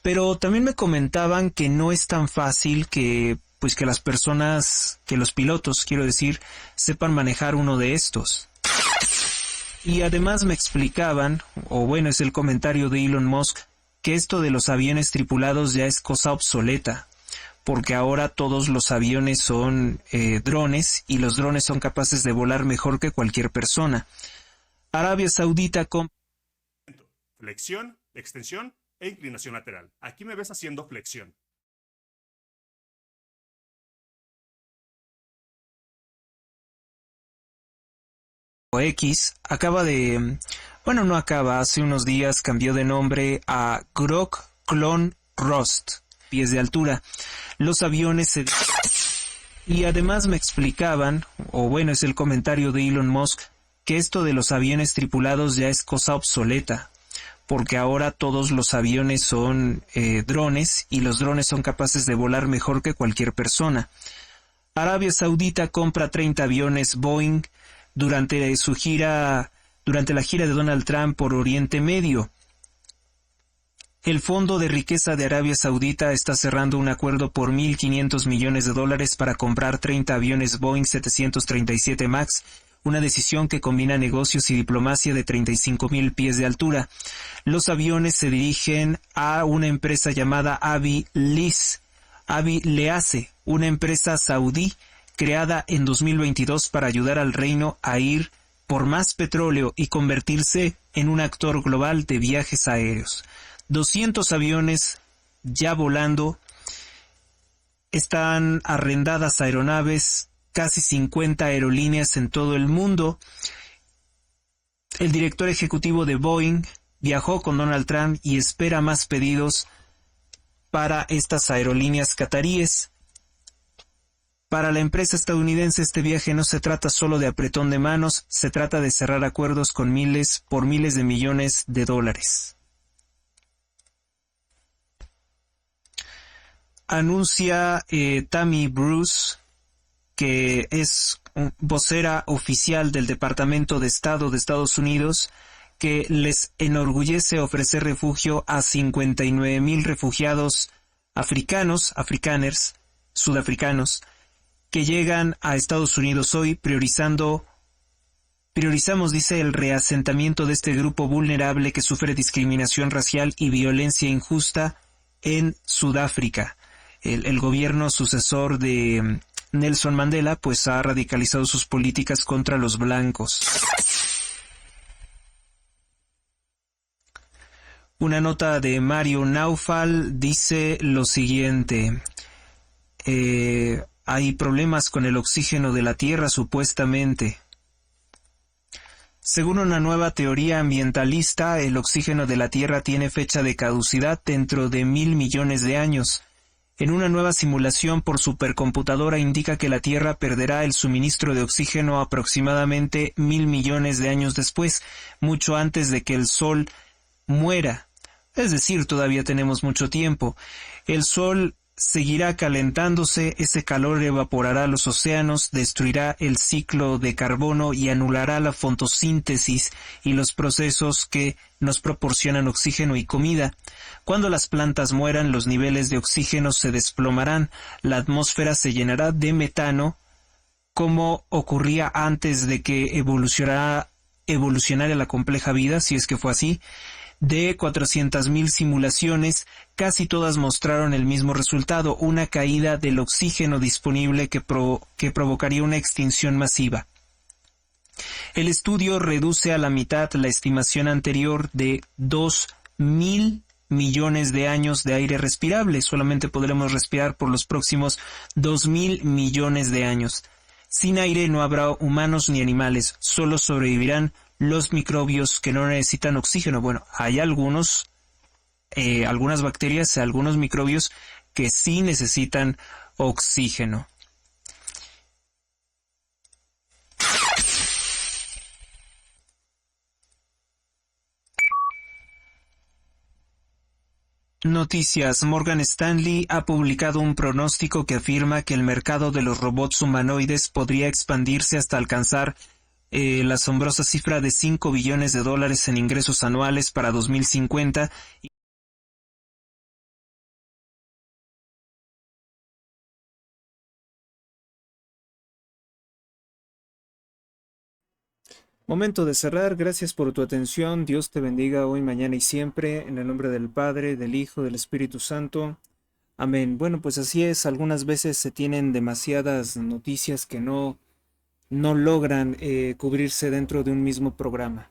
Pero también me comentaban que no es tan fácil que las personas, que los pilotos, quiero decir, sepan manejar uno de estos. Y además me explicaban, o bueno, es el comentario de Elon Musk, que esto de los aviones tripulados ya es cosa obsoleta, porque ahora todos los aviones son drones, y los drones son capaces de volar mejor que cualquier persona. Arabia Saudita flexión, extensión e inclinación lateral. Aquí me ves haciendo flexión. X hace unos días cambió de nombre a Grok Clone Rost, pies de altura. Los aviones Y además me explicaban, o bueno, es el comentario de Elon Musk, que esto de los aviones tripulados ya es cosa obsoleta, porque ahora todos los aviones son drones, y los drones son capaces de volar mejor que cualquier persona. Arabia Saudita compra 30 aviones Boeing durante la gira de Donald Trump por Oriente Medio. El Fondo de Riqueza de Arabia Saudita está cerrando un acuerdo por $1.500 millones para comprar 30 aviones Boeing 737 MAX, una decisión que combina negocios y diplomacia de 35,000 pies de altura. Los aviones se dirigen a una empresa llamada Avi Lease, una empresa saudí creada en 2022 para ayudar al reino a ir por más petróleo y convertirse en un actor global de viajes aéreos. 200 aviones ya volando, están arrendadas aeronaves, casi 50 aerolíneas en todo el mundo. El director ejecutivo de Boeing viajó con Donald Trump y espera más pedidos para estas aerolíneas cataríes. Para la empresa estadounidense este viaje no se trata solo de apretón de manos, se trata de cerrar acuerdos con miles de millones de dólares. Anuncia Tammy Bruce, que es vocera oficial del Departamento de Estado de Estados Unidos, que les enorgullece ofrecer refugio a 59,000 refugiados sudafricanos, que llegan a Estados Unidos hoy. Priorizamos, dice, el reasentamiento de este grupo vulnerable que sufre discriminación racial y violencia injusta en Sudáfrica. El gobierno sucesor de Nelson Mandela pues ha radicalizado sus políticas contra los blancos. Una nota de Mario Naufal dice lo siguiente: hay problemas con el oxígeno de la Tierra supuestamente. Según una nueva teoría ambientalista, el oxígeno de la Tierra tiene fecha de caducidad dentro de 1,000 millones de años. En una nueva simulación por supercomputadora indica que la Tierra perderá el suministro de oxígeno aproximadamente 1,000 millones de años después, mucho antes de que el Sol muera. Es decir, todavía tenemos mucho tiempo. El Sol seguirá calentándose, ese calor evaporará los océanos, destruirá el ciclo de carbono y anulará la fotosíntesis y los procesos que nos proporcionan oxígeno y comida. Cuando las plantas mueran, los niveles de oxígeno se desplomarán, la atmósfera se llenará de metano, como ocurría antes de que evolucionara la compleja vida, si es que fue así. De 400,000 simulaciones, casi todas mostraron el mismo resultado, una caída del oxígeno disponible que provocaría una extinción masiva. El estudio reduce a la mitad la estimación anterior de 2,000 millones de años de aire respirable. Solamente podremos respirar por los próximos 2,000 millones de años. Sin aire no habrá humanos ni animales, solo sobrevivirán los microbios que no necesitan oxígeno. Bueno, hay algunos algunas bacterias, algunos microbios que sí necesitan oxígeno. Noticias. Morgan Stanley ha publicado un pronóstico que afirma que el mercado de los robots humanoides podría expandirse hasta alcanzar la asombrosa cifra de $5 billones en ingresos anuales para 2050. Momento de cerrar. Gracias por tu atención. Dios te bendiga hoy, mañana y siempre. En el nombre del Padre, del Hijo, del Espíritu Santo. Amén. Bueno, pues así es. Algunas veces se tienen demasiadas noticias que no logran cubrirse dentro de un mismo programa.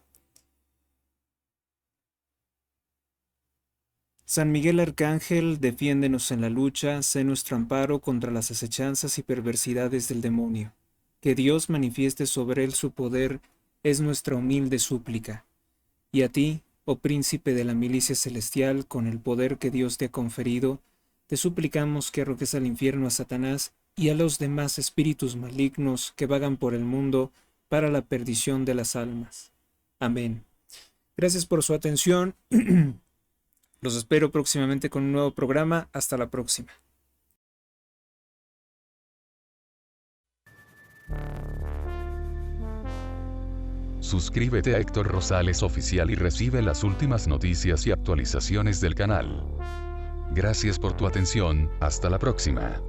San Miguel Arcángel, defiéndenos en la lucha, sé nuestro amparo contra las acechanzas y perversidades del demonio. Que Dios manifieste sobre él su poder es nuestra humilde súplica. Y a ti, oh príncipe de la milicia celestial, con el poder que Dios te ha conferido, te suplicamos que arrojes al infierno a Satanás y a los demás espíritus malignos que vagan por el mundo para la perdición de las almas. Amén. Gracias por su atención. Los espero próximamente con un nuevo programa. Hasta la próxima. Suscríbete a Héctor Rosales Oficial y recibe las últimas noticias y actualizaciones del canal. Gracias por tu atención, hasta la próxima.